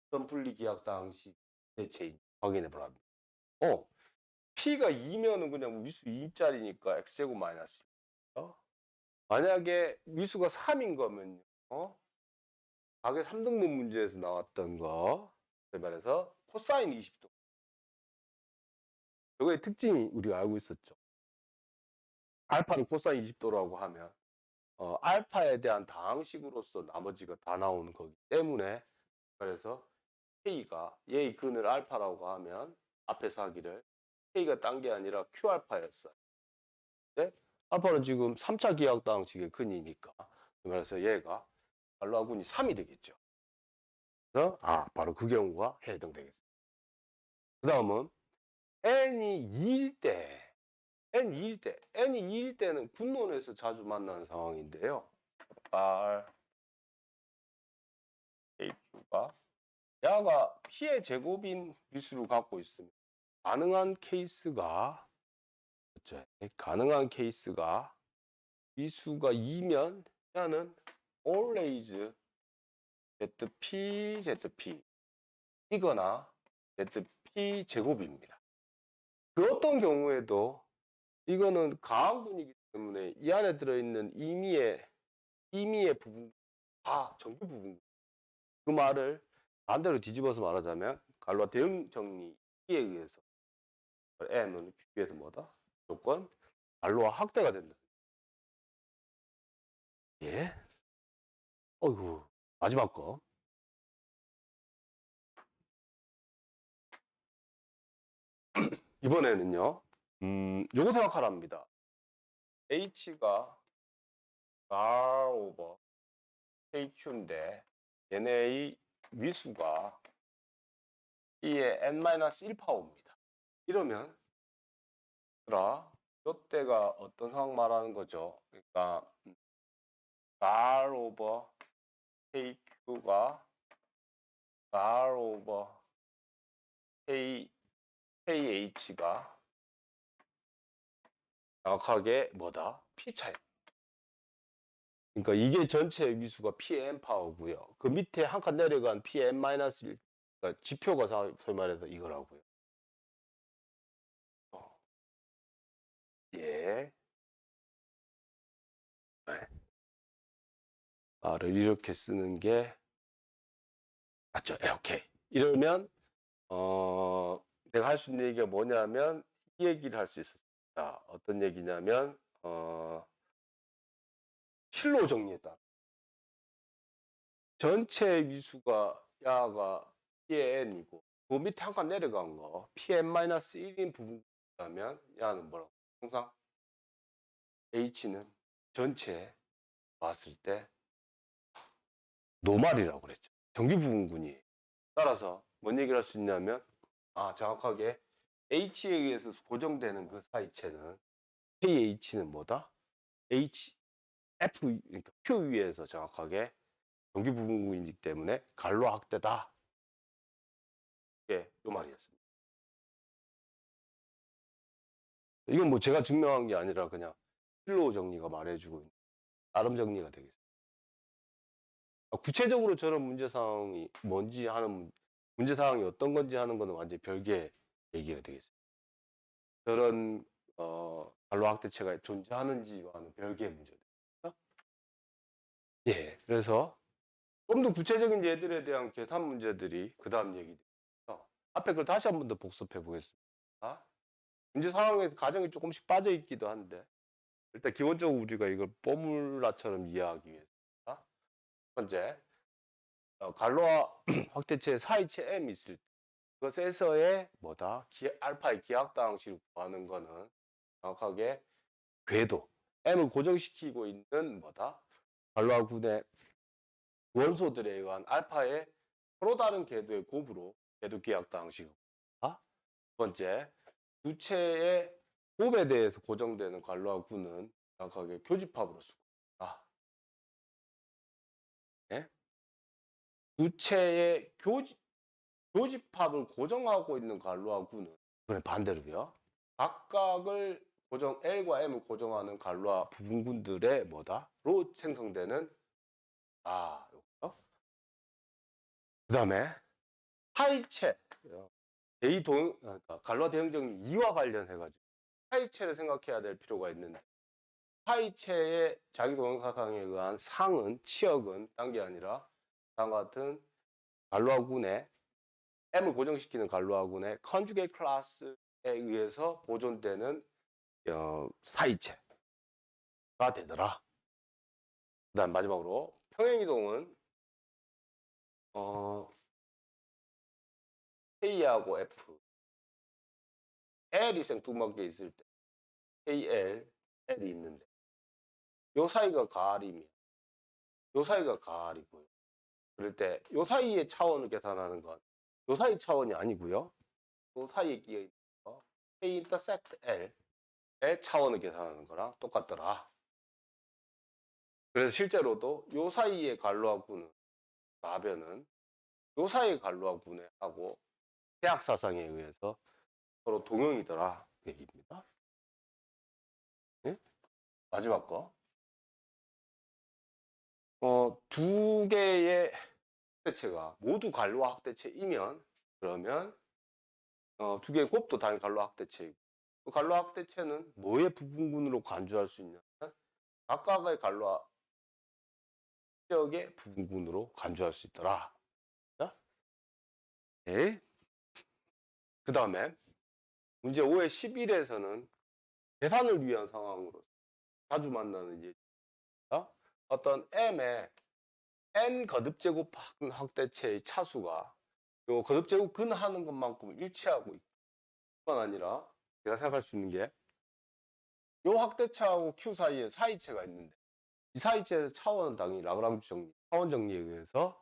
Speaker 1: 어떤 분리기약 당시 대체인지 확인해 보라. P가 2면은 그냥 위수 2짜리니까 X제곱 마이너스 1. 만약에 위수가 3인 거면요. 각의 3등분 문제에서 나왔던 거. 말해서 코사인 20도. 이거의 특징이 우리가 알고 있었죠. 알파는 코사인 20도라고 하면 알파에 대한 다항식으로서 나머지가 다 나오는 거기 때문에 그래서 K가 얘의 근을 알파라고 하면 앞에서 하기를 K가 딴 게 아니라 Q알파였어요. 네? 알파는 지금 3차 기하학당식의 근이니까. 그래서 얘가 갈로아군이 3이 되겠죠. 그래서 바로 그 경우가 해당되겠습니다. 그 다음은 n이 2일 때, n이 2일 때는 군론에서 자주 만나는 상황인데요. R, AQ가 야가 P의 제곱인 미수를 갖고 있습니다. 가능한 케이스가 미수가 2면 야는 always ZP 이거나 ZP 제곱입니다. 그 어떤 경우에도 이거는 가항군이기 때문에 이 안에 들어있는 임의의 부분 정규 부분. 그 말을 반대로 뒤집어서 말하자면 갈로아 대응 정리에 의해서 M은 Q에서 뭐다? 무조건 갈로아 확대가 된다. 예? 어이구, 마지막 거. 이번에는요, 요거 생각하랍니다. H가 R 오버 KQ인데, 얘네의 위수가 E의 n-1파워입니다. 이러면, 이때가 어떤 상황 말하는 거죠? 그러니까, R 오버 KQ가 R 오버 KH가 정확하게 뭐다? P차입니다. 그러니까 이게 전체 위수가 Pn 파워고요. 그 밑에 한 칸 내려간 Pn-1, 그러니까 지표가 소위 말해서 이거라고요. 예. 네. 를 이렇게 쓰는 게 맞죠? 오케이. 이러면 내가 할 수 있는 얘기가 뭐냐면 이 얘기를 할 수 있었습니다. 어떤 얘기냐면 실로 정리했다. 전체 위수가 야가 Pn이고 그 밑에 한 칸 내려간 거 Pn-1인 부분이라면 야는 뭐라고? 항상 H는 전체 봤을 때 노말이라고 그랬죠. 정규 부분군이. 따라서 뭔 얘기를 할 수 있냐면 정확하게 H에 의해서 고정되는 그 사이체는 KH는 뭐다? F, 그러니까 Q 위에서 정확하게 정규 부분군이기 때문에 갈로 확대다. 이게 요 말이었습니다. 이건 뭐 제가 증명한 게 아니라 그냥 실로 정리가 말해주고 있는 나름 정리가 되겠습니다. 구체적으로 저런 문제사항이 뭔지 하는 문제사항이 어떤 건지 하는 거는 완전히 별개의 얘기가 되겠습니다. 저런 갈로 확대체가 존재하는지와는 별개의 문제들. 예, 그래서 좀 더 구체적인 예들에 대한 계산 문제들이 그 다음 얘기입니다. 앞에 걸 다시 한 번 더 복습해 보겠습니다. 문제 상황에서 가정이 조금씩 빠져 있기도 한데 일단 기본적으로 우리가 이걸 포뮬라처럼 이해하기 위해서 첫 번째 갈로아 확대체 사이체 M 있을 때 그것에서의 뭐다? 알파의 기하학당식을 구하는 거는 정확하게 궤도 M을 고정시키고 있는 뭐다? 갈로아 군의 원소들에 의한 알파의 서로 다른 궤도의 곱으로 궤도 기하학당식을 구한다. 두 번째, 두체의 곱에 대해서 고정되는 갈로아 군은 정확하게 교집합으로 쓰고 있다. 네? 두체의 교집합을 고정하고 있는 갈로아 군은 반대로요. 각각을 L과 M을 고정하는 갈로아 부분군들의 로 생성되는 그 다음에 하이체 그러니까 갈로아 대응정리 2와 관련해가지고 하이체를 생각해야 될 필요가 있는데 하이체의 자기 동영사상에 의한 치역은 딴 게 아니라 다음과 같은 갈로아군의 M을 고정시키는 갈로아군의 컨주게이트 클래스에 의해서 보존되는 사이체가 되더라. 그 다음 마지막으로 평행이동은 K하고 F L이 생뚱맞게 있을 때 KL L이 있는데 요 사이가 가알이면 요 사이가 가알이고요. 그럴 때 요 사이의 차원을 계산하는 건 요 사이 차원이 아니고요. 요 사이에 끼어 있는 거 K 인터셉트 L의 차원을 계산하는 거랑 똑같더라. 그래서 실제로도 요 사이의 갈로하고는 나변은 요 사이의 갈로하고는 하고 해학 사상에 의해서 서로 동형이더라 그 얘기입니다. 예? 마지막 거. 두 개의 학대체가 모두 갈로 학대체이면 그러면 두 개의 곱도 당연히 갈로 학대체이고 그 갈로 학대체는 뭐의 부분군으로 간주할 수 있냐면 각각의 갈로 지역의 부분군으로 간주할 수 있더라. 네. 그 다음에 문제 5의 11에서는 계산을 위한 상황으로 자주 만나는 예입니다. 어떤 m의 n 거듭제곱 확대체의 차수가 요 거듭제곱 근하는 것만큼 일치하고 있고 뿐만 아니라 제가 생각할 수 있는 게 요 확대체하고 q 사이에 사이체가 있는데 이 사이체의 차원은 당연히 라그랑주 정리, 차원 정리에 의해서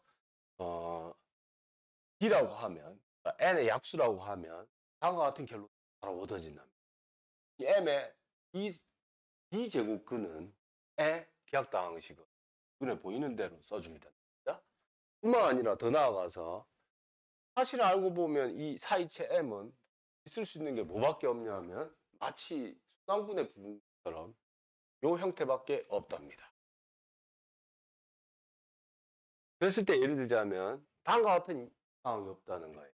Speaker 1: d라고 하면 그러니까 n의 약수라고 하면 다음과 같은 결론이 바로 얻어진답니다. 이 m의 d 제곱 근은 의 기하당 식을 눈에 보이는 대로 써줍니다. 뿐만 아니라 더 나아가서 사실 알고 보면 이 사이체 m은 있을 수 있는 게 뭐밖에 없냐면 마치 순환군의 부분처럼 요 형태밖에 없답니다. 그랬을 때 예를 들자면 다음과 같은 상황이 없다는 거예요.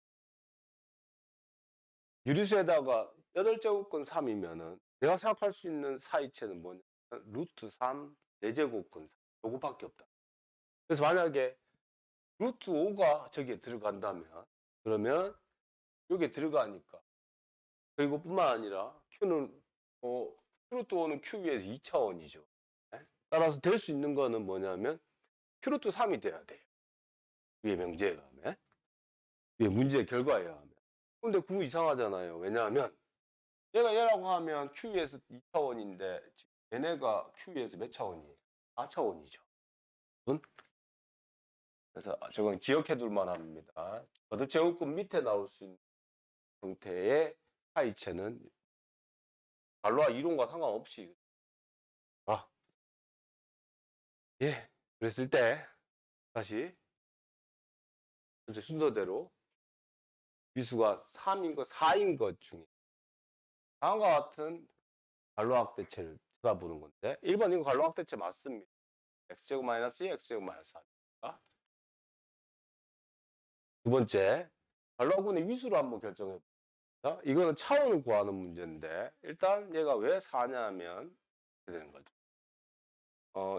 Speaker 1: 유리수에다가 8제곱근 3이면은 내가 생각할 수 있는 사이체는 뭐냐면 루트 3 4제곱근 3 요거밖에 없다. 그래서 만약에 루트 5가 저기에 들어간다면 그러면 여기에 들어가니까 그리고 뿐만 아니라 Q는 Q루트 5는 Q 위에서 2차원이죠. 따라서 될 수 있는 거는 뭐냐면 Q루트 3이 돼야 돼요. 위에 명제에 의하면 위에 문제의 결과에 의하면. 근데 그거 이상하잖아요. 왜냐하면 얘가 얘라고 하면 Q 위에서 2차원인데 얘네가 Q 위에서 몇 차원이에요? 4차원이죠. 그래서 저건 기억해 둘 만합니다. 거듭제곱근 밑에 나올 수 있는 형태의 하이체는 갈로와 이론과 상관없이 예, 그랬을 때 다시 현재 순서대로 미수가 3인 것, 4인 것 중에 다음과 같은 갈로학대체를 쳐다보는 건데 1번 이거 갈로학대체 맞습니다. x제곱 마이너스 2, x제곱 마이너스 4입니다. 두 번째, 갈로학군의 위수를 한번 결정해 봅니다. 이거는 차원을 구하는 문제인데 일단 얘가 왜 4냐면 이렇게 되는 거죠.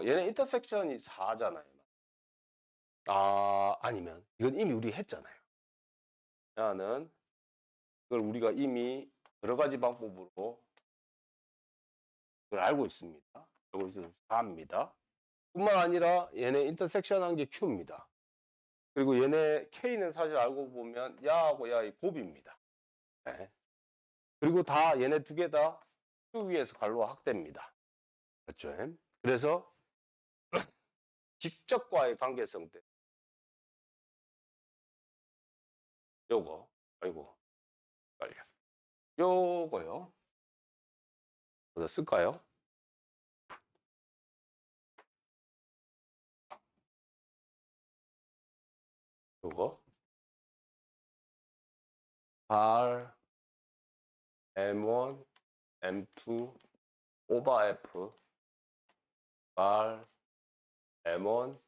Speaker 1: 얘네 인터섹션이 4잖아요. 아니면 이건 이미 우리 했잖아요. 얘는 그걸 우리가 이미 여러 가지 방법으로 그걸 알고 있습니다. 알고 있어서 4입니다. 뿐만 아니라 얘네 인터섹션 한 게 Q입니다. 그리고 얘네 K는 사실 알고 보면 야하고 야의 곱입니다. 네. 그리고 다 얘네 두 개 다 Q 위에서 갈로 확대입니다. 그렇죠? 그래서 직접과의 관계성 때 요거 아이고 빨리 요거요. 어디다 쓸까요? 요거 R M1 M2 오버 F R M1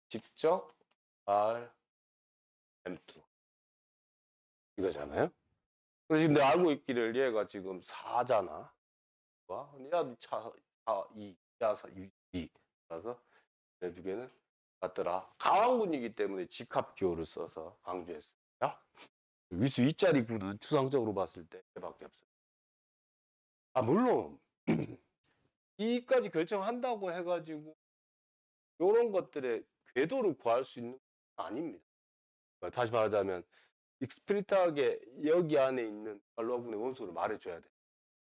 Speaker 1: 직접 R M2 이거잖아요. 근데 지금 내가 알고 있기를 얘가 지금 4잖아. 야도 4, 2, 야 4, 2. 그래서 내 두 개는 같더라. 가왕군이기 때문에 직합기호를 써서 강조했습니다. 위수 2짜리 구는 추상적으로 봤을 때 얘밖에 없어요. 물론 이까지 결정한다고 해가지고 이런 것들의 궤도를 구할 수 있는 건 아닙니다. 다시 말하자면 익스플리트하게 여기 안에 있는 갈로아군의 원소를 말해줘야 돼.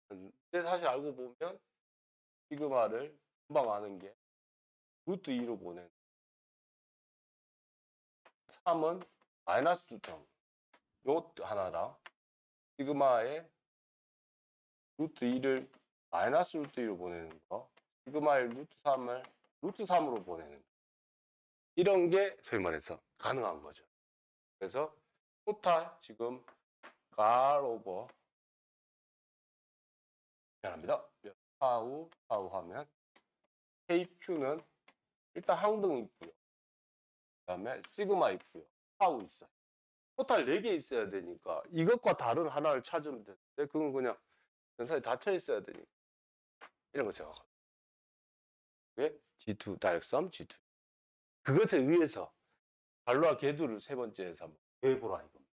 Speaker 1: 근데 사실 알고 보면 시그마를 금방 아는 게 루트 2로 보내는 3은 마이너스 루트 요 하나랑 시그마의 루트 2를 마이너스 루트 2로 보내는 거, 시그마의 루트 3을 루트 3으로 보내는 거. 이런 게 소위 말해서 가능한 거죠. 그래서 토탈 지금 갈 오버 미안합니다. 타우 하면 KQ는 일단 항등 있고요. 그다음에 시그마 있고요. 타우 있어요. 토탈 4개 있어야 되니까 이것과 다른 하나를 찾으면 되는데 그건 그냥 연산이 닫혀 있어야 되니까 이런 거 생각합니다. 그게 G2 다이렉섬 G2. 그것에 의해서 발로와 궤도를 세 번째에서 한번 구해보라 이겁니다.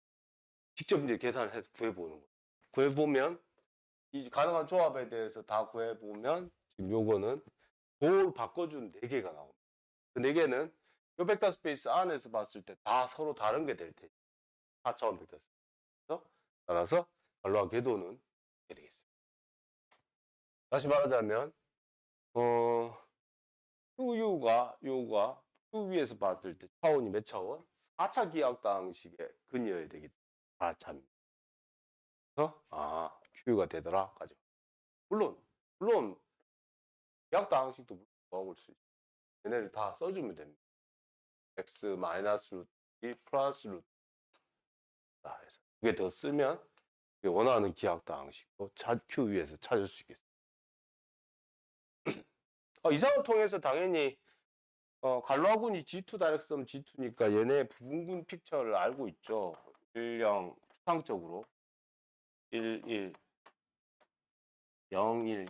Speaker 1: 직접 이제 계산을 해서 구해보는 거예요. 구해보면 이 가능한 조합에 대해서 다 구해보면 지금 요거는 도를 바꿔준 4개가 나옵니다. 그 4개는 요 벡터 스페이스 안에서 봤을 때 다 서로 다른 게 될 테죠. 4차원 벡터 스페이스. 따라서 발로와 궤도는 이렇게 되겠습니다. 다시 말하자면 QU가 요가 Q 위에서 봤을 때 차원이 몇 차원? 4차 기하학당식의 근이어야 되기 때문에 4차입니다. 그래서 Q가 되더라까지. 물론 기하학당식도 물어볼 수 있어요. 얘네를 다 써주면 됩니다. x 마이너스 루트 2 플러스 루트 해서 두 개 더 쓰면 원하는 기하학당식도 Q 위에서 찾을 수 있겠습니다. 이상을 통해서 당연히 갈로아군이 G2 다이렉섬 G2니까 얘네 부분군 픽처를 알고 있죠. 10 추상적으로 11 01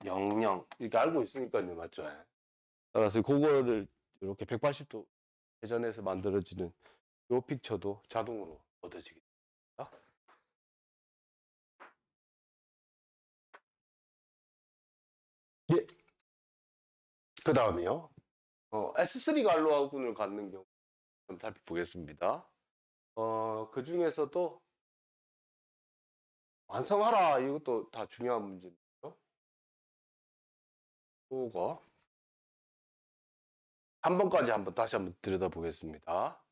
Speaker 1: 00 이렇게 알고 있으니까요. 맞죠? 따라서 그거를 이렇게 180도 회전해서 만들어지는 요 픽처도 자동으로 얻어지게 됩니다. 예. 그 다음에요. S3 갈로아군을 갖는 경우 좀 살펴보겠습니다. 그 중에서도 완성하라 이것도 다 중요한 문제인데요. 요거 한 번까지 다시 한번 들여다보겠습니다.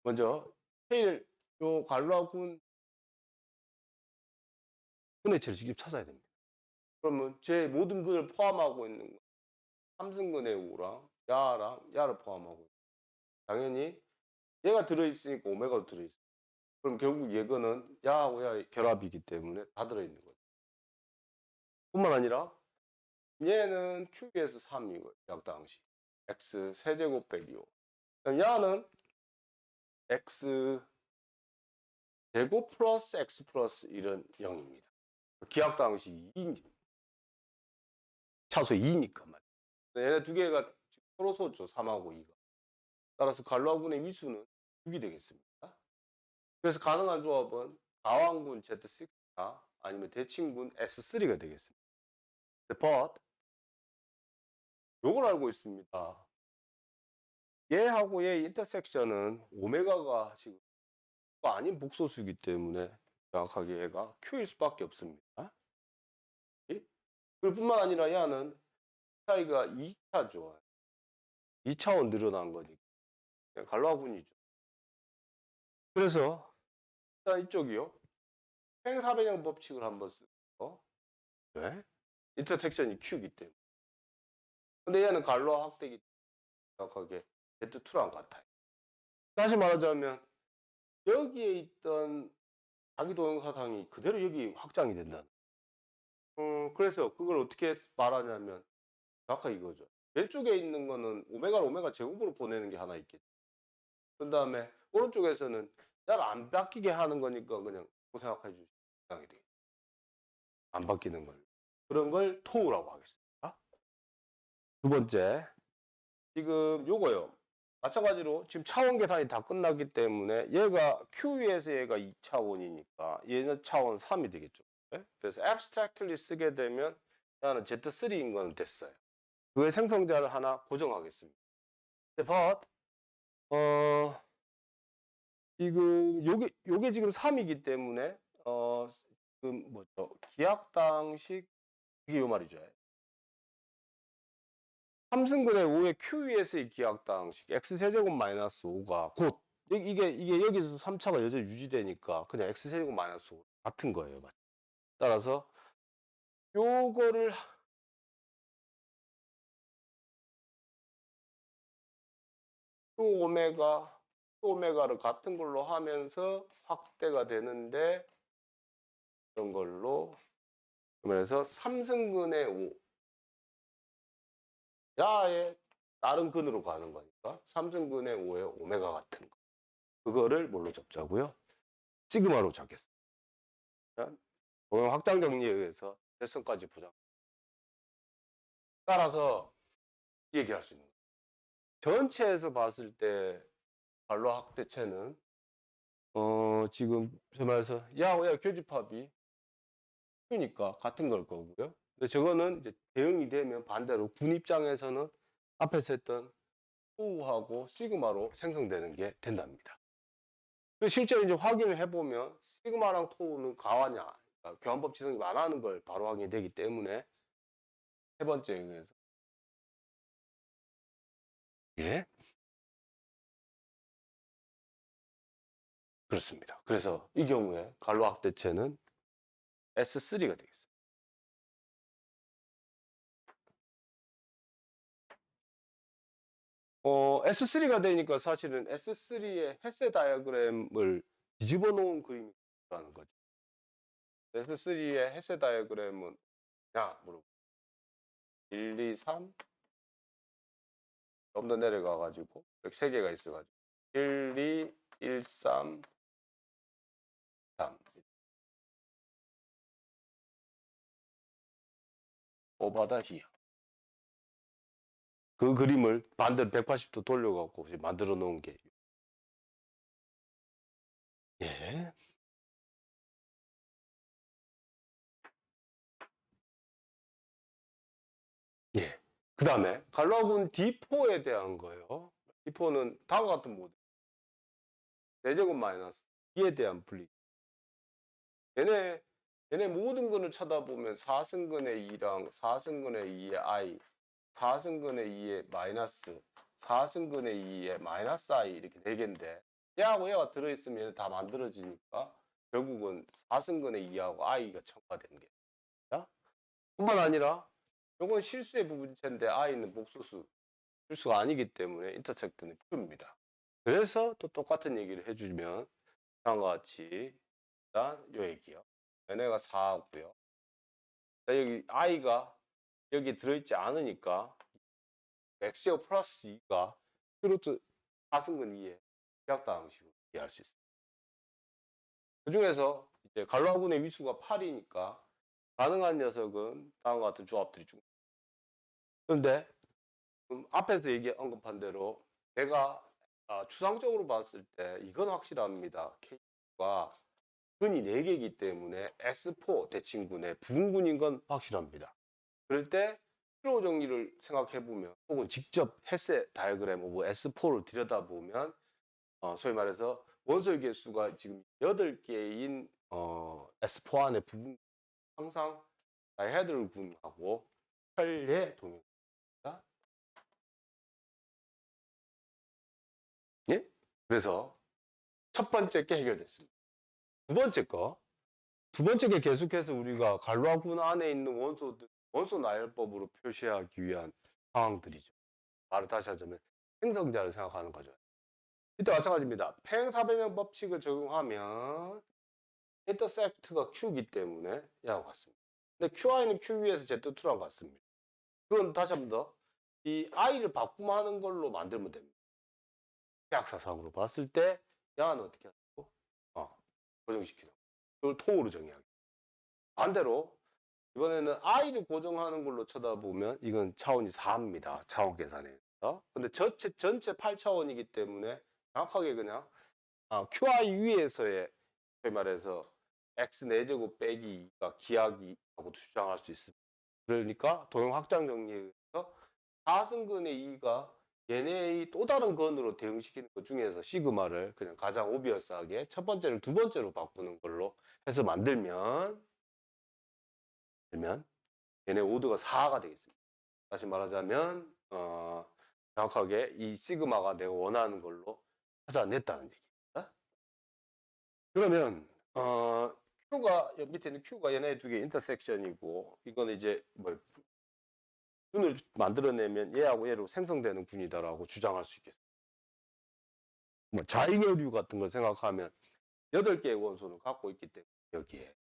Speaker 1: 먼저 테일 요 갈로아군 근해체를 직접 찾아야 됩니다. 그러면 제 모든 근을 포함하고 있는 거 삼승근의 우랑 야를 포함하고 당연히 얘가 들어있으니까 오메가도 들어있어요. 그럼 결국 얘거는 야하고 야의 결합이기 때문에 다 들어있는 거죠. 뿐만 아니라 얘는 Q에서 3이고 약당식 X 세제곱 빼기요. 그럼 야는 X 제곱 플러스 X 플러스 1은 0입니다. 기하학당식 2입니다. 차수 2니까 말이에요. 얘네 두 개가 서로 섰죠. 3하고 2가. 따라서 갈로아군의 위수는 6이 되겠습니다. 그래서 가능한 조합은 가왕군 Z6나 아니면 대칭군 S3가 되겠습니다. but 요걸 알고 있습니다. 얘하고 얘 인터섹션은 오메가가 지금 아닌 복소수이기 때문에 정확하게 얘가 Q일 수밖에 없습니다. 그뿐만 아니라 얘는 차이가 2차죠. 2차원 늘어난 거니까 갈로아군이죠. 그래서 이쪽이요. 팽사변형 법칙을 한번 쓰고 네? 인터섹션이 Q이기 때문에 근데 얘는 갈로아 확대기 정확하게 Z2랑 같아요. 다시 말하자면 여기에 있던 자기동영사상이 그대로 여기 확장이 된다는 그래서 그걸 어떻게 말하냐면 정확하게 이거죠. 왼쪽에 있는 거는 오메가를 오메가 제곱으로 보내는 게 하나 있겠죠. 그 다음에 오른쪽에서는 잘 안 바뀌게 하는 거니까 그냥 생각해 주시면 되겠죠. 안 바뀌는 걸. 그런 걸 토우라고 하겠습니다. 두 번째, 지금 요거요. 마찬가지로 지금 차원 계산이 다 끝났기 때문에 얘가 Q 위에서 얘가 2차원이니까 얘는 차원 3이 되겠죠. 네? 그래서 abstractly 쓰게 되면 얘는 Z3인 건 됐어요. 그의 생성자를 하나 고정하겠습니다. but 지금 요게 지금 3이기 때문에 지금 뭐죠? 기하당식 이게 요 말이죠. 3승근의 5의 QES의 기하당식 X세제곱 마이너스 5가 곧 이게 여기서 3차가 여전히 유지되니까 그냥 X세제곱 마이너스 5 같은 거예요. 따라서 요거를 오메가를 같은 걸로 하면서 확대가 되는데 이런 걸로 그래서 3승근의 5 야의 다른 근으로 가는 거니까 3승근의 5의 오메가 같은 거 그거를 뭘로 잡자고요? 시그마로 잡겠습니다. 동형 확장 정리에 의해서 대성까지 보장. 따라서 얘기할 수 있는 거예요. 전체에서 봤을 때 발로 확대체는 지금 제 말해서 야호야 교집합이 Q니까 같은 걸 거고요. 근데 저거는 이제 대응이 되면 반대로 군 입장에서는 앞에서 했던 토우하고 시그마로 생성되는 게 된답니다. 실제로 이제 확인을 해보면 시그마랑 토우는 가와냐, 그러니까 교환법 지성이 많아하는 걸 바로 확인이 되기 때문에 세 번째에 의해서 예 그렇습니다. 그래서 이 경우에 갈로 확대체는 S3가 되겠습니다. S3가 되니까 사실은 S3의 헬세 다이어그램을 뒤집어 놓은 그림이라는 거죠. S3의 헬세 다이어그램은 야 물어보 1, 2, 3 좀 더 내려가 가지고 이렇게 세 개가 있어 가지고 1, 2, 1, 3, 3 오바다 히어 그 그림을 반대로 180도 돌려 갖고 만들어 놓은 게 예. 예. 그다음에 갈라군 D4에 대한 거예요. D4는 다음과 같은 모델. 4제곱 마이너스 2에 대한 분리. 얘네 모든 근을 쳐다보면 4승근의 2랑 4승근의 2의 i, 4승근의 2의 마이너스, 4승근의 2의 마이너스 i 이렇게 4개인데 얘하고 얘가 들어있으면 다 만들어지니까 결국은 4승근의 2하고 i가 첨가된 게. 뿐만 아니라 이건 실수의 부분체인데 i는 복소수 실수가 아니기 때문에 인터섹트는 Q입니다. 그래서 또 똑같은 얘기를 해주면 다음과 같이 일단 요 얘기요. 얘네가 4고요. 여기 i가 여기 들어있지 않으니까 x제곱 플러스 2가 루트 4승근 2의 기하당식으로 이해할 수 있습니다. 그 중에서 이제 갈로아군의 위수가 8이니까 가능한 녀석은 다음과 같은 조합들이 중. 그런데 앞에서 언급한 대로 내가 추상적으로 봤을 때 이건 확실합니다. K가 근이 4개이기 때문에 S4 대칭군의 부분군인 건 확실합니다. 그럴 때 필요 정리를 생각해보면 혹은 직접 헬세 다이어그램 오브 S4를 들여다보면 소위 말해서 원소의 개수가 지금 8개인 S4 안에 부분 항상 다이헤드럴 군하고 혈례 동일합니다. 예? 그래서 첫 번째 게 해결됐습니다. 두 번째 게 계속해서 우리가 갈로아군 안에 있는 원소 나열법으로 표시하기 위한 상황들이죠. 말을 다시 하자면 행성자를 생각하는 거죠. 이때 마찬가지입니다. 팽사변형 법칙을 적용하면 인터섹트가 Q이기 때문에 이와 같습니다. 근데 QI는 Q 위에서 Z2랑 같습니다. 그건 다시 한 번 더 이 I를 바꾸면 하는 걸로 만들면 됩니다. 약사상으로 봤을 때 야는 어떻게 하고 고정시키는 그걸 통으로 정의하기. 반대로 이번에는 i를 고정하는 걸로 쳐다보면 이건 차원이 4입니다. 차원 계산에서. 근데 전체 8차원이기 때문에 정확하게 그냥 qi 위에서의 소위 말해서 x 4제곱 빼기 2가 기하기하고 주장할 수 있습니다. 그러니까 도형 확장 정리에서 4승근의 2가 얘네의 또 다른 건으로 대응시키는 것 중에서 시그마를 그냥 가장 오비어스하게 첫 번째를 두 번째로 바꾸는 걸로 해서 만들면 얘네 오드가 4가 되겠습니다. 다시 말하자면 정확하게 이 시그마가 내가 원하는 걸로 찾아냈다는 얘기입니다. 그러면 Q가 밑에는 Q가 얘네 두 개 인터섹션이고 이건 이제 뭐 군을 만들어내면 얘하고 얘로 생성되는 군이다라고 주장할 수 있겠습니다. 뭐 자익어류 같은 걸 생각하면 8개의 원소를 갖고 있기 때문에 여기에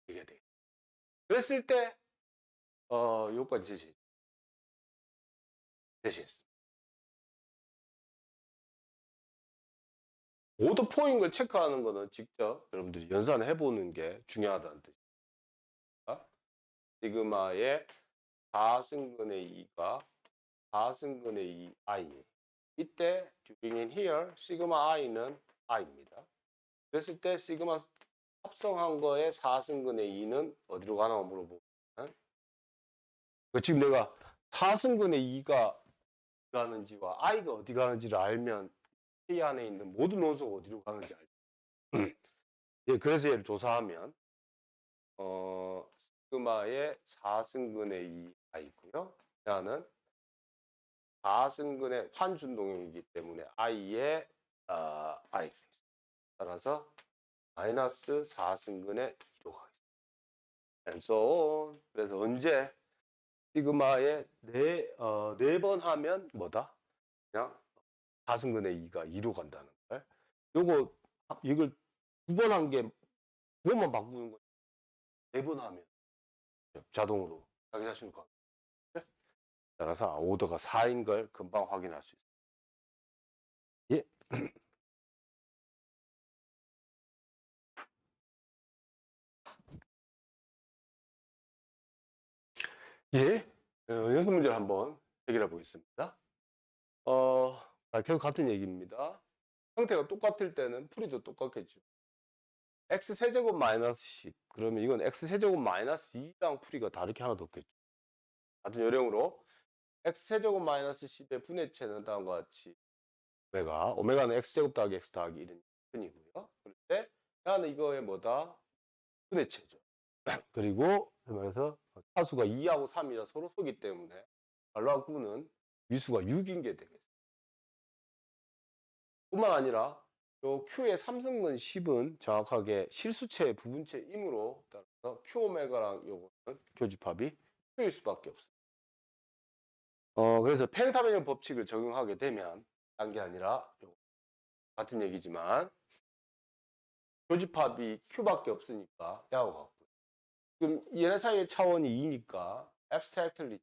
Speaker 1: 이게 돼. 그랬을 때 요건 제시했습니다. 오더포인 걸 체크하는 거는 직접 여러분들이 연산을 해보는 게 중요하다는 뜻입니다. 시그마의 4승분의 2가 4승분의 2 i. 이때 during in here 시그마 i는 i입니다. 그랬을 때 시그마 합성한 거에 4승분의 2는 어디로 가나 물어보면 지금 내가 4승분의 2가 어디 가는지와 i가 어디 가는지를 알면 K 안에 있는 모든 원소가 어디로 가는지 알죠. 예, 그래서 얘를 조사하면 시그마의 4승분의 2 i고요. 얘는 4승근의 환준동형이기 때문에 i의 i가 있습니다. 따라서 마이너스 4승근의 2로 가겠습니다. and so on. 그래서 언제 시그마의 네 번 하면 뭐다? 그냥 4승근의 2가 2로 간다는 걸. 이걸 두 번 한 게 그것만 바꾸는 거예요. 4번 하면 자동으로 자기 자신을 바꾸는 거예요. 따라서 오더가 4인 걸 금방 확인할 수 있어요. 예. 예. 연습 문제를 한번 해결해 보겠습니다. 계속 같은 얘기입니다. 형태가 똑같을 때는 풀이도 똑같겠죠. x세제곱 마이너스 10. 그러면 이건 x세제곱 마이너스 2랑 풀이가 다르게 하나도 없겠죠. 같은 요령으로 x세제곱 마이너스 10의 분해체는 다음과 같이 오메가는 x제곱 더하기 x 더하기 1은 1이고요. 그럴 때 야는 이거의 뭐다? 분해체죠. 그리고 말해서 차수가 2하고 3이라 서로 소기 때문에 알로하 9는 미수가 6인 게 되겠습니다. 뿐만 아니라 요 Q의 3승근 10은 정확하게 실수체의 부분체이므로 따라서 Q 오메가랑 요거는 교집합이 Q일 수밖에 없습니다. 그래서 펜사변형 법칙을 적용하게 되면 딴 게 아니라 같은 얘기지만 교집합이 Q밖에 없으니까 야하고 같고요. 지금 얘네 사이의 차원이 2니까 abstractly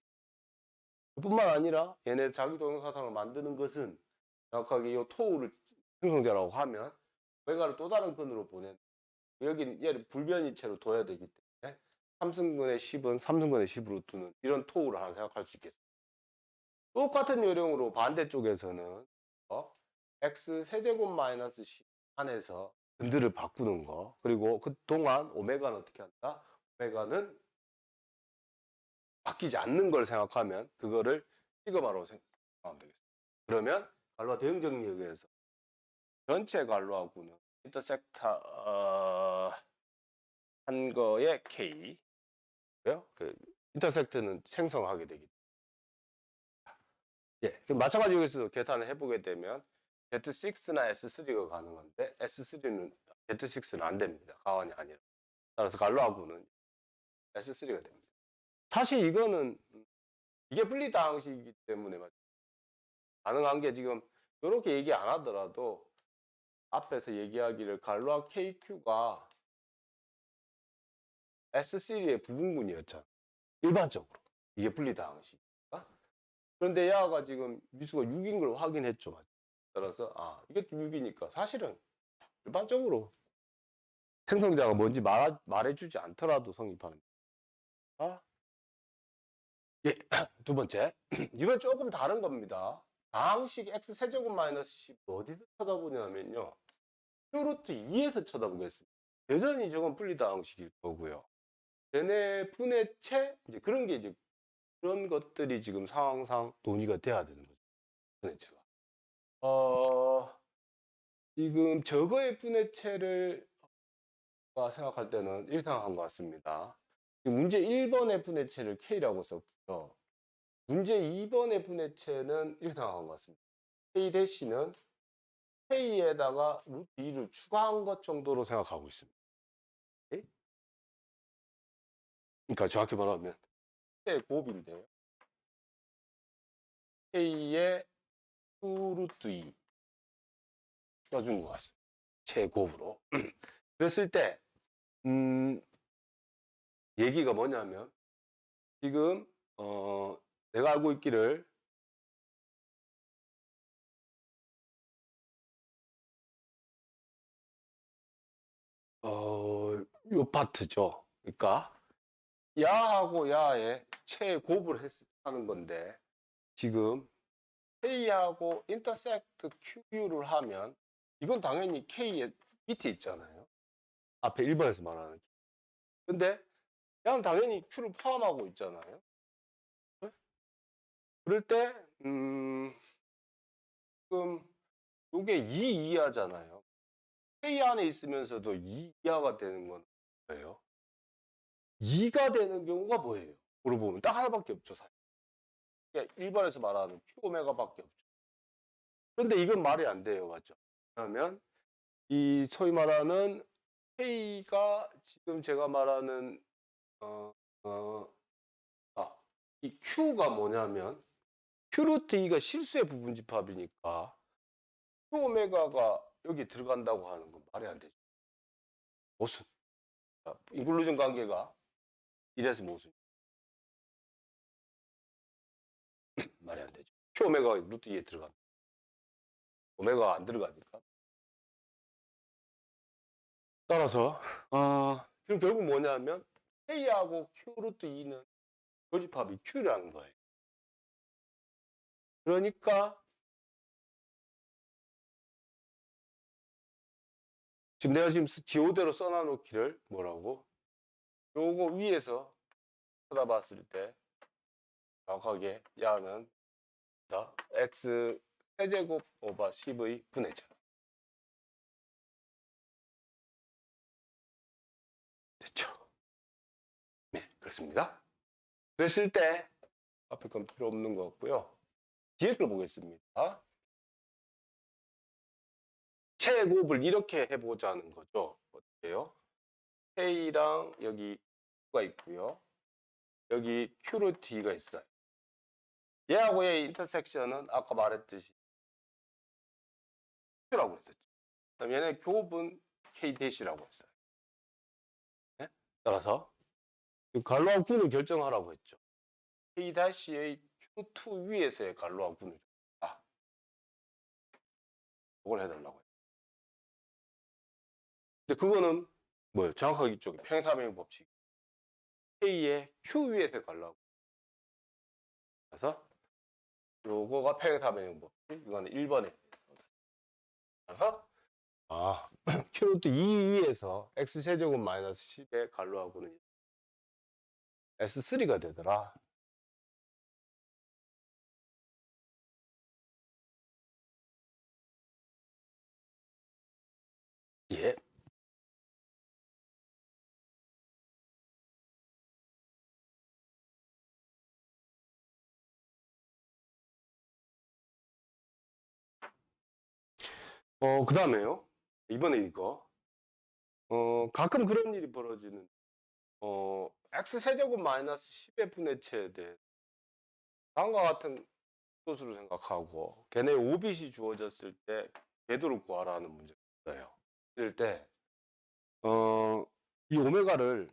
Speaker 1: 뿐만 아니라 얘네 자기 동영사상을 만드는 것은 정확하게 이 토우를 생성자라고 하면 오메가를 또 다른 근으로 보낸 여긴 얘를 불변이체로 둬야 되기 때문에 3승근의 10은 3승근의 10으로 두는 이런 토우를 하나 생각할 수 있겠습니다. 똑같은 요령으로 반대쪽에서는 x 세제곱 마이너스 10 안에서 근들을 바꾸는 거 그리고 그동안 오메가는 어떻게 한다? 오메가는 바뀌지 않는 걸 생각하면 그거를 시그마로 생각하면 되겠습니다. 그러면 갈로아 대응 정리에서 전체 갈로아구는 인터섹터 한 거에 K 그 인터섹트는 생성하게 되기 때문에 예, 마찬가지 여기서 계산을 해보게 되면 Z6나 S3가 가능한데 S3는 Z6는 안 됩니다. 가완이 아니라 따라서 갈로아구는 S3가 됩니다. 사실 이거는 이게 분리다항식이기 때문에 가능한 게 지금 이렇게 얘기 안 하더라도 앞에서 얘기하기를 갈로아 KQ가 S3의 부분군이었잖아. 일반적으로. 이게 분리다항식이니까. 그런데 야가 지금 미수가 6인 걸 확인했죠. 따라서 이게 6이니까 사실은 일반적으로 생성자가 뭔지 말해주지 않더라도 성립하는 예, 두 번째. 이건 조금 다른 겁니다. 다항식 x세제곱 마이너스 10 어디서 쳐다보냐면요. q 루트 2에서 쳐다보겠습니다. 여전히 저건 분리다항식일 거고요. 얘네 분해체 이제 그런 게 이제 그런 것들이 지금 상황상 논의가 돼야 되는 거죠. 분해체가. 지금 저거의 분해체를 생각할 때는 이렇게 생각한 것 같습니다. 지금 문제 1번의 분해체를 K라고 썼고요. 문제 2번의 분해체는 이렇게 생각한 것 같습니다. K 대시는 K에다가 루트 2를 추가한 것 정도로 생각하고 있습니다. 그러니까 정확히 말하면 K의 곱인데요. K의 2루트 2 써준 것 같습니다. 최곱으로. 그랬을 때 얘기가 뭐냐면 지금 내가 알고 있기를 요 파트죠. 그러니까 야하고 야의 최곱을 하는 건데 지금 K하고 인터섹트 QU를 하면 이건 당연히 K의 밑에 있잖아요. 앞에 1번에서 말하는. 근데 야는 당연히 Q를 포함하고 있잖아요. 그럴 때 지금 이게 2 이하잖아요. K 안에 있으면서도 2 이하가 되는 건 뭐예요? 2가 되는 경우가 뭐예요? 물어보면 딱 하나밖에 없죠. 사실. 그러니까 1번에서 말하는 Q오메가밖에 없죠. 그런데 이건 말이 안 돼요. 맞죠? 그러면 이 소위 말하는 K가 지금 제가 말하는 이 Q가 뭐냐면 Q 루트 2가 실수의 부분 집합이니까 Q 오메가가 여기 들어간다고 하는 건 말이 안 되죠. 모순. 인클루전 관계가 이래서 모순. 말이 안 되죠. Q 오메가가 루트 2에 들어갑니다. 오메가가 안 들어가니까. 따라서 그럼 결국 뭐냐면 K하고 Q 루트 2는 교집합이 Q라는 거예요. 그러니까 지금 내가 지금 지오대로 써놔놓기를 뭐라고? 요거 위에서 쳐다봤을 때 정확하게 야는 x 세제곱 오버 10의 분해자. 됐죠? 네, 그렇습니다. 그랬을 때 앞에 건 필요 없는 것 같고요. 뒤에 걸 보겠습니다. 최곱을 이렇게 해보자는 거죠. 어때요? K랑 여기 Q가 있고요. 여기 Q 루트 2가 있어요. 얘하고 얘의 인터섹션은 아까 말했듯이 Q라고 했었죠. 그럼 얘네 곱은 K 대시라고 했어요. 네? 따라서 갈로와 군을 결정하라고 했죠. K 다시의 Q2 위에서의 갈로와 군을 그걸 해달라고 했죠. 근데 그거는 뭐예요? 정확하게 이쪽에 평행사변 법칙. K의 Q 위에서 갈라고. 그래서 요거가 평행사변 법칙. 이거는 1번에. 그래서 Q 루트 2 위에서 X세제곱 마이너스 10의 갈로하고는 S3가 되더라. 예. 그 다음에요. 이번에 이거. 가끔 그런 일이 벌어지는, X세제곱 마이너스 10의 분해체에 대해 다음과 같은 소수를 생각하고, 걔네 오빗이 주어졌을 때 궤도를 구하라는 문제가 있어요. 이럴 때, 이 오메가를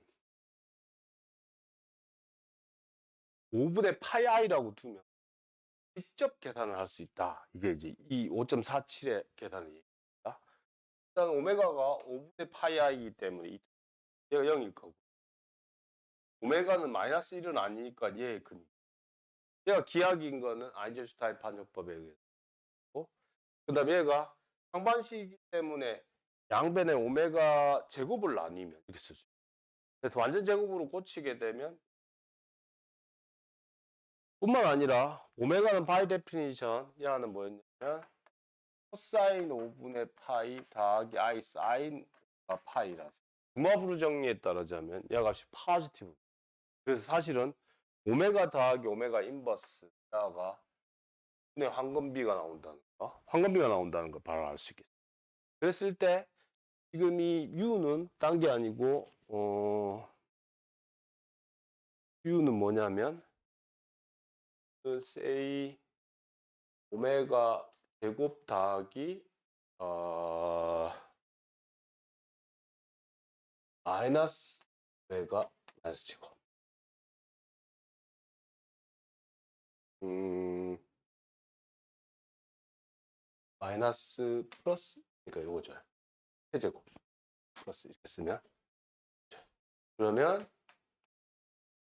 Speaker 1: 5분의 파이 i라고 두면 직접 계산을 할 수 있다. 이게 이제 이 5.47의 계산을 얘기합니다. 일단 오메가가 5분의 파이 i이기 때문에 얘가 0일 거고 오메가는 마이너스 1은 아니니까 얘의 근이 얘가 기하기인 거는 아인슈타인 반역법에 의해서 그 다음에 얘가 상반식이기 때문에 양변의 오메가 제곱을 나뉘면 이렇게 쓸 수 있어요. 그래서 완전 제곱으로 꽂히게 되면 뿐만 아니라 오메가는 바이 데피니션 야는 뭐였냐면 코사인 5분의 파이 더하기 i 사인 파이라서 분모합으로 정리에 따르자면 야 값이 포지티브. 그래서 사실은 오메가 더하기 오메가 인버스 야가 분의 황금비가 나온다는 거, 황금비가 나온다는 걸 바로 알 수 있겠어요. 그랬을 때 지금 이 u는 딴 게 아니고 u는 뭐냐면 say 오메가 제곱 더하기 마이너스 오메가 마이너스 제곱. 마이너스 플러스 그러니까 요거죠. 세제곱 플러스 이렇게 쓰면 그러면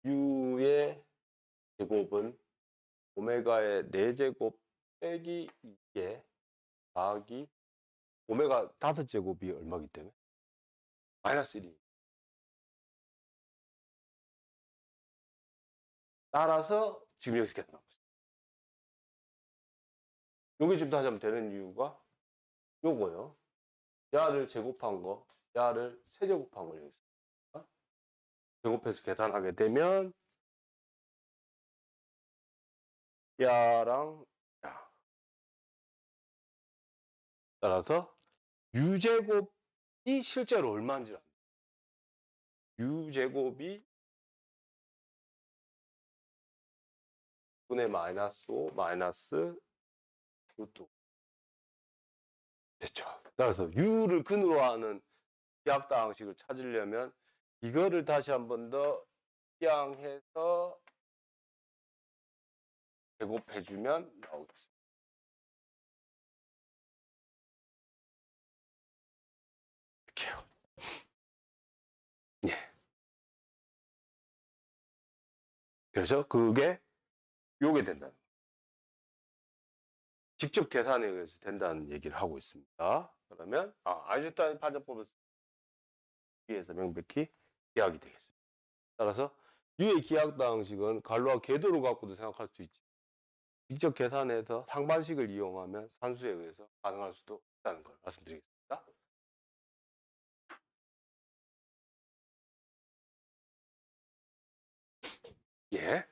Speaker 1: u의 제곱은 오메가의 4제곱 빼기 2에 더하기 오메가 5제곱이 얼마기 때문에 마이너스 1이 따라서 지금 여기서 계산하고 있어요. 여기 지금 다시 하면 되는 이유가 요거요. 야를 제곱한 거, 야를 세제곱한 걸 여기서 제곱해서 계산하게 되면 야랑 야 따라서 u제곱이 실제로 얼마인지 압니다. u제곱이 분의 마이너스 5 마이너스 루트 됐죠. 따라서 u를 근으로 하는 기하학당식을 찾으려면 이거를 다시 한 번 더 기항해서 제곱해주면 나오겠습니다. 이렇게요. 예. 그래서 그게 요게 된다는 거예요. 직접 계산에 의해서 된다는 얘기를 하고 있습니다. 그러면 아인슈타인 판정법을 위해서 명백히 기하학이 되겠습니다. 따라서 U의 기하학당식은 갈로와 궤도를 갖고도 생각할 수 있지. 직접 계산해서 상반식을 이용하면 산수에 의해서 가능할 수도 있다는 걸 말씀드리겠습니다. 예.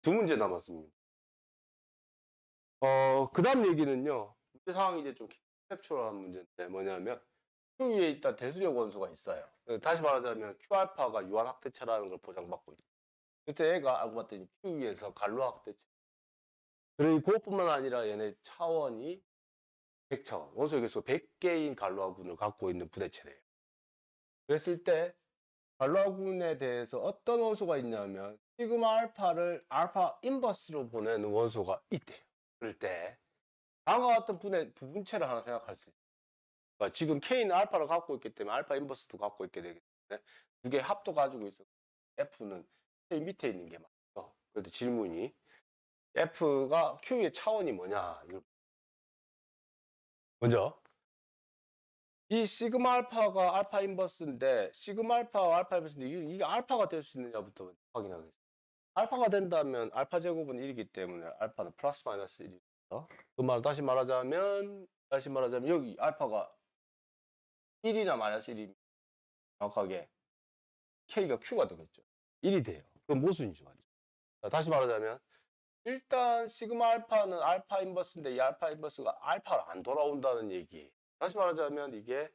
Speaker 1: 두 문제 남았습니다. 그 다음 얘기는요. 문제 상황이 이제 좀 캡처한 문제인데 뭐냐면 Q 위에 있다 대수력 원소가 있어요. 다시 말하자면 Q알파가 유한학대체라는 걸 보장받고 있죠. 그때 얘가 알고 봤더니 Q 위에서 갈로학대체. 그리고 그것뿐만 아니라 얘네 차원이 100차원, 원소의 개수 100개인 갈로아군을 갖고 있는 부대체래요. 그랬을 때 갈로아군에 대해서 어떤 원소가 있냐면 시그마 알파를 알파 인버스로 보내는 원소가 있대요. 그럴 때 다음과 같은 부분체를 하나 생각할 수 있어요. 그러니까 지금 K는 알파를 갖고 있기 때문에 알파 인버스도 갖고 있게 되기 때문에 두 개 합도 가지고 있어. F는 K 밑에 있는 게 맞죠. 그래도 질문이 F가 Q의 차원이 뭐냐? 먼저 이 시그마 알파가 알파 인버스인데 시그마 알파와 알파 인버스인데 이게 알파가 될 수 있느냐부터 확인하겠습니다. 알파가 된다면 알파 제곱은 1이기 때문에 알파는 플러스 마이너스 1이죠. 그 말 다시 말하자면 여기 알파가 1이나 마이너스 1이 정확하게 K가 Q가 되겠죠. 1이 돼요. 그럼 모순이죠. 다시 말하자면 일단 시그마 알파는 알파 인버스인데 이 알파 인버스가 알파로 안 돌아온다는 얘기. 다시 말하자면 이게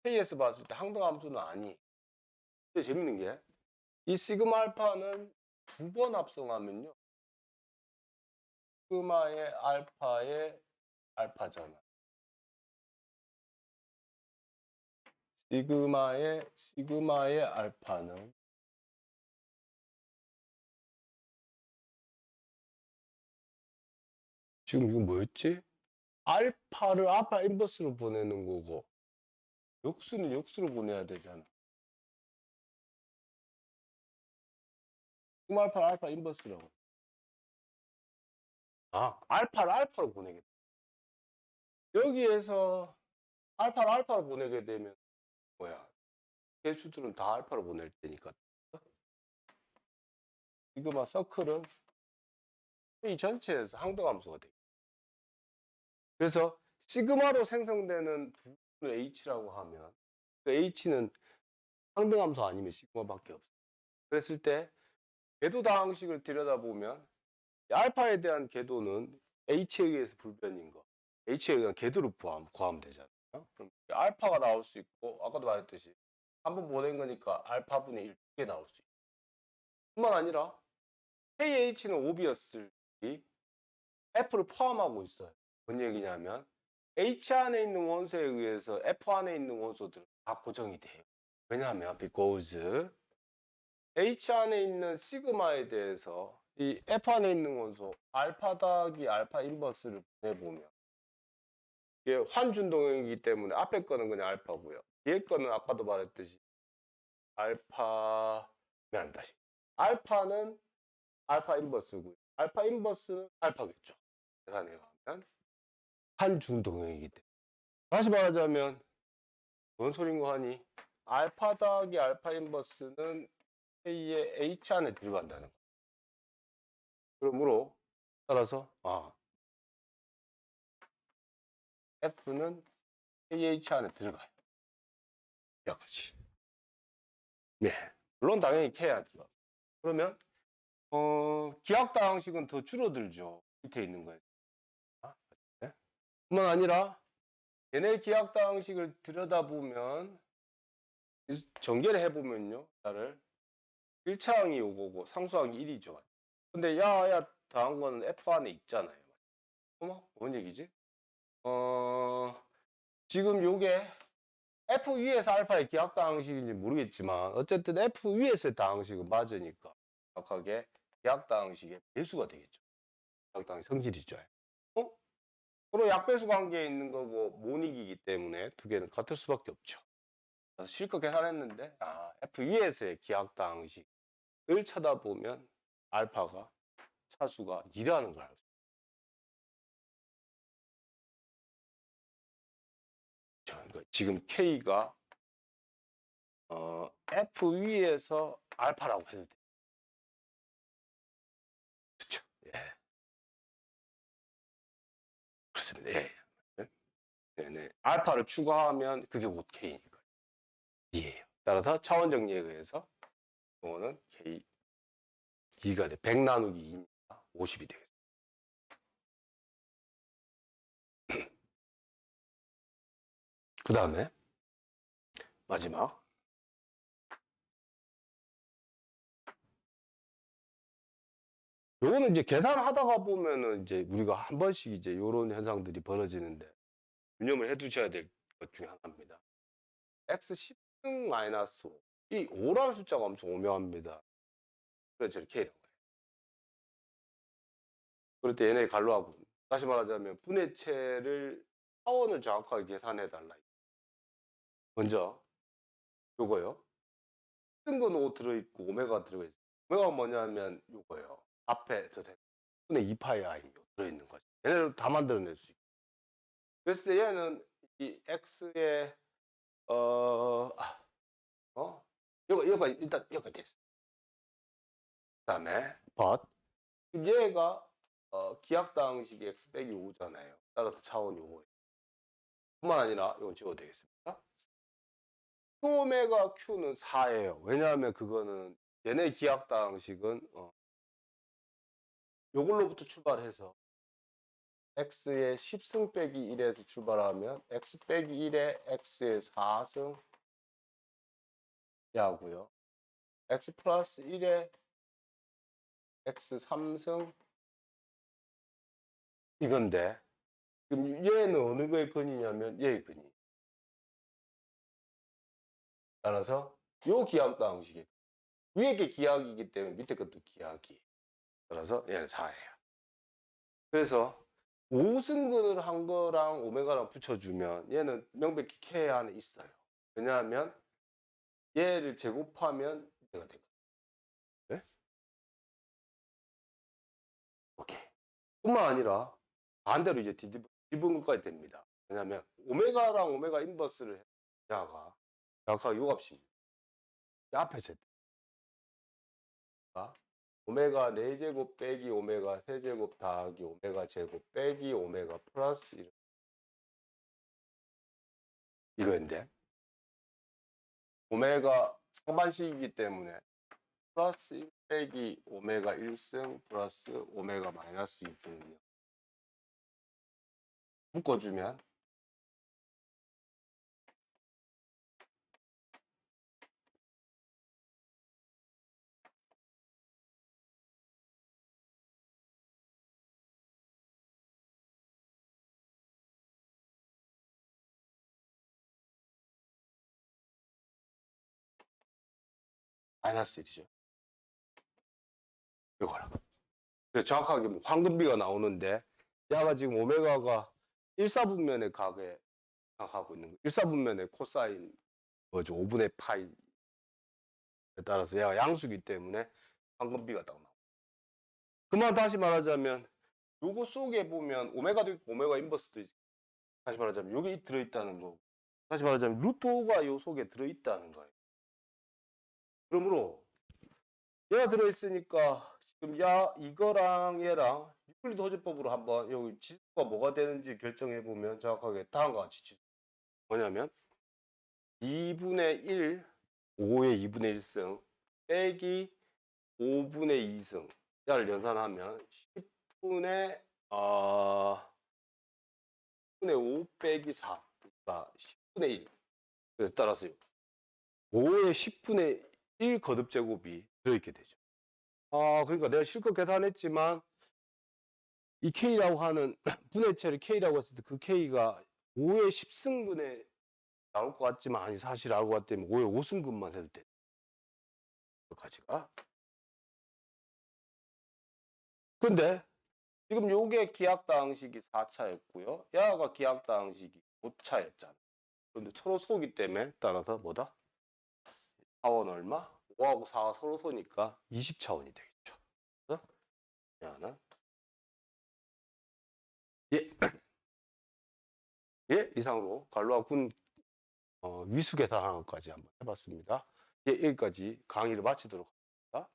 Speaker 1: K에서 봤을 때 항등함수는 아니. 근데 재밌는 게 이 시그마 알파는 두 번 합성하면요. 시그마의 알파의 알파잖아. 시그마의 알파는 지금 이거 뭐였지? 알파를 알파 인버스로 보내는 거고 역수는 역수로 보내야 되잖아. 시그마 알파를 알파 인버스라고. 알파를 알파로 보내겠다. 여기에서 알파를 알파로 보내게 되면 뭐야? 개수들은 다 알파로 보낼 테니까. 시그마 서클은 이 전체에서 항등함수가 돼요. 그래서 시그마로 생성되는 부분을 H라고 하면 그 H는 항등함수 아니면 시그마밖에 없어요. 그랬을 때 궤도 다항식을 들여다보면 알파에 대한 궤도는 H에 의해서 불변인 거. H에 의한 궤도를 구하면 되잖아요. 그럼 알파가 나올 수 있고 아까도 말했듯이 한 번 보낸 거니까 알파분의 1 두 개 나올 수 있고 뿐만 아니라 KH는 오비어스리 F를 포함하고 있어요. 뭔 얘기냐면 H 안에 있는 원소에 의해서 F 안에 있는 원소들은 다 고정이 돼요. 왜냐하면 because H 안에 있는 시그마에 대해서 이 F 안에 있는 원소 알파 더하기 알파 인버스를 보내보면 이게 환준동형이기 때문에 앞에 거는 그냥 알파고요. 뒤에 거는 아까도 말했듯이 알파 다시 알파는 알파 인버스고요. 알파 인버스는 알파겠죠. 계산해 가면 환준동형이기 때문에 다시 말하자면 뭔 소린 거 하니? 알파 더하기 알파 인버스는 K의 H 안에 들어간다는 거. 그러므로 따라서 F는 KH 안에 들어가요. 여기까지. 네. 물론 당연히 K 안에 들어가. 그러면 기하다항식은 더 줄어들죠. 밑에 있는 거예요. 네? 뿐만 아니라 얘네 기하다항식을 들여다보면 전개를 해보면요. 나를 1차항이 요거고 상수항이 1이죠. 근데 야야 다한 거는 F 안에 있잖아요. 뭔 얘기지? 지금 요게 F 위에서 알파의 기하다항식인지 모르겠지만 어쨌든 F 위에서의 다항식은 맞으니까 정확하게 기하다항식의 배수가 되겠죠. 기하다항식 성질이죠. 서로 약배수 관계에 있는 거고 모닉이기 때문에 두 개는 같을 수밖에 없죠. 그래서 실컷 계산했는데 F 위에서의 기하다항식을 쳐다보면 알파가 차수가 2라는 걸 알고 있어요. 그러니까 지금 K가 F 위에서 알파라고 해도 돼요. 그렇죠? 예. 그렇습니다. 예. 네네. 알파를 추가하면 그게 곧 K니까. E예요. 따라서 차원 정리에 의해서 이거는 K 2가 돼. 100 나누기 2니까 50이 되겠습니다. 그 다음에 마지막 요거는 이제 계산하다가 보면은 이제 우리가 한 번씩 이제 요런 현상들이 벌어지는데 유념을 해 두셔야 될 것 중에 하나입니다. x 10승 마이너스 5. 이 5라는 숫자가 엄청 오묘합니다. 그래서 저렇게 이런 거예요. 그럴 때 얘네 갈로하고 다시 말하자면 분해체를 차원을 정확하게 계산해 달라. 먼저 요거요. 쓴 건 5 들어있고 오메가 들어가 있어요. 오메가가 뭐냐면 요거예요. 앞에 분의 2파이 i 들어있는 거죠. 얘네를 다 만들어낼 수 있고. 그랬을 때 얘는 이 x의 요거 일단 여기까지 됐어. 그다음에 but 얘가 기하다항식이 x 빼기 5잖아요. 따라서 차원이 5예요. 뿐만 아니라 이건 지워도 되겠습니다. 오메가 q는 4예요. 왜냐하면 그거는 얘네 기하다항식은 요걸로부터 출발해서 x의 10승 빼기 1에서 출발하면 x 빼기 1에 x의 4승 야고요. x 플러스 1에 x 3승 이건데 그럼 얘는 어느 거의 근이냐면 얘의 근이. 따라서 요 기하다항식이 위에 게 기하이기 때문에 밑에 것도 기하기. 따라서 얘는 4예요. 그래서 5승근을 한 거랑 오메가랑 붙여주면 얘는 명백히 K 안에 있어요. 왜냐하면 얘를 제곱하면 얘가 되거든요. 네? 오케이. 뿐만 아니라 반대로 이제 뒤집은 것까지 됩니다. 왜냐하면 오메가랑 오메가 인버스를 야가 정확하게 요 값입니다. 앞에서 했다. 오메가 4제곱 빼기 오메가 세제곱 더하기 오메가 제곱 빼기 오메가 플러스 이거인데 오메가 상반식이기 때문에 플러스 1 빼기 오메가 1승 플러스 오메가 마이너스 2승은요. 묶어주면 마이너스 1이죠. 이거라. 그래서 정확하게 뭐 황금비가 나오는데 야가 지금 오메가가 1사분면의 각에 생각하고 있는 거. 1사분면의 코사인 뭐죠? 5분의 파이에 따라서 얘가 양수기 때문에 황금비가 딱 나옵니다. 그만 다시 말하자면 요거 속에 보면 오메가도 있고 오메가 인버스도 있고 다시 말하자면 요게 들어있다는 거. 다시 말하자면 루트 5가 요 속에 들어있다는 거예요. 그러므로 얘가 들어있으니까 지금 이거랑 얘랑 유클리드 호재법으로 한번 여기 지수가 뭐가 되는지 결정해 보면 정확하게 다음과 같이 지수. 뭐냐면 2분의 1, 5의 2분의 1승 빼기 5분의 2승 야를 연산하면 10분의 5 빼기 4 그러니까 10분의 1. 그래서 따라서 5의 10분의 1 거듭제곱이 들어있게 되죠. 그러니까 내가 실컷 계산했지만 이 K라고 하는 분해체를 K라고 했을 때 그 K가 5의 10승분에 나올 것 같지만 아니 사실 알고 봤더니 5의 5승분만 해도 돼. 여기까지가. 근데 지금 요게 기압당식이 4차였고요. 야가 기압당식이 5차였잖아. 그런데 서로 소기 때문에 따라서 뭐다? 4원 얼마? 5하고 4가 서로 소니까 20차원이 되겠죠. 그래서 야는 예, 이상으로 갈로와 군 위수 계산하는 것까지 한번 해봤습니다. 예, 여기까지 강의를 마치도록 하겠습니다.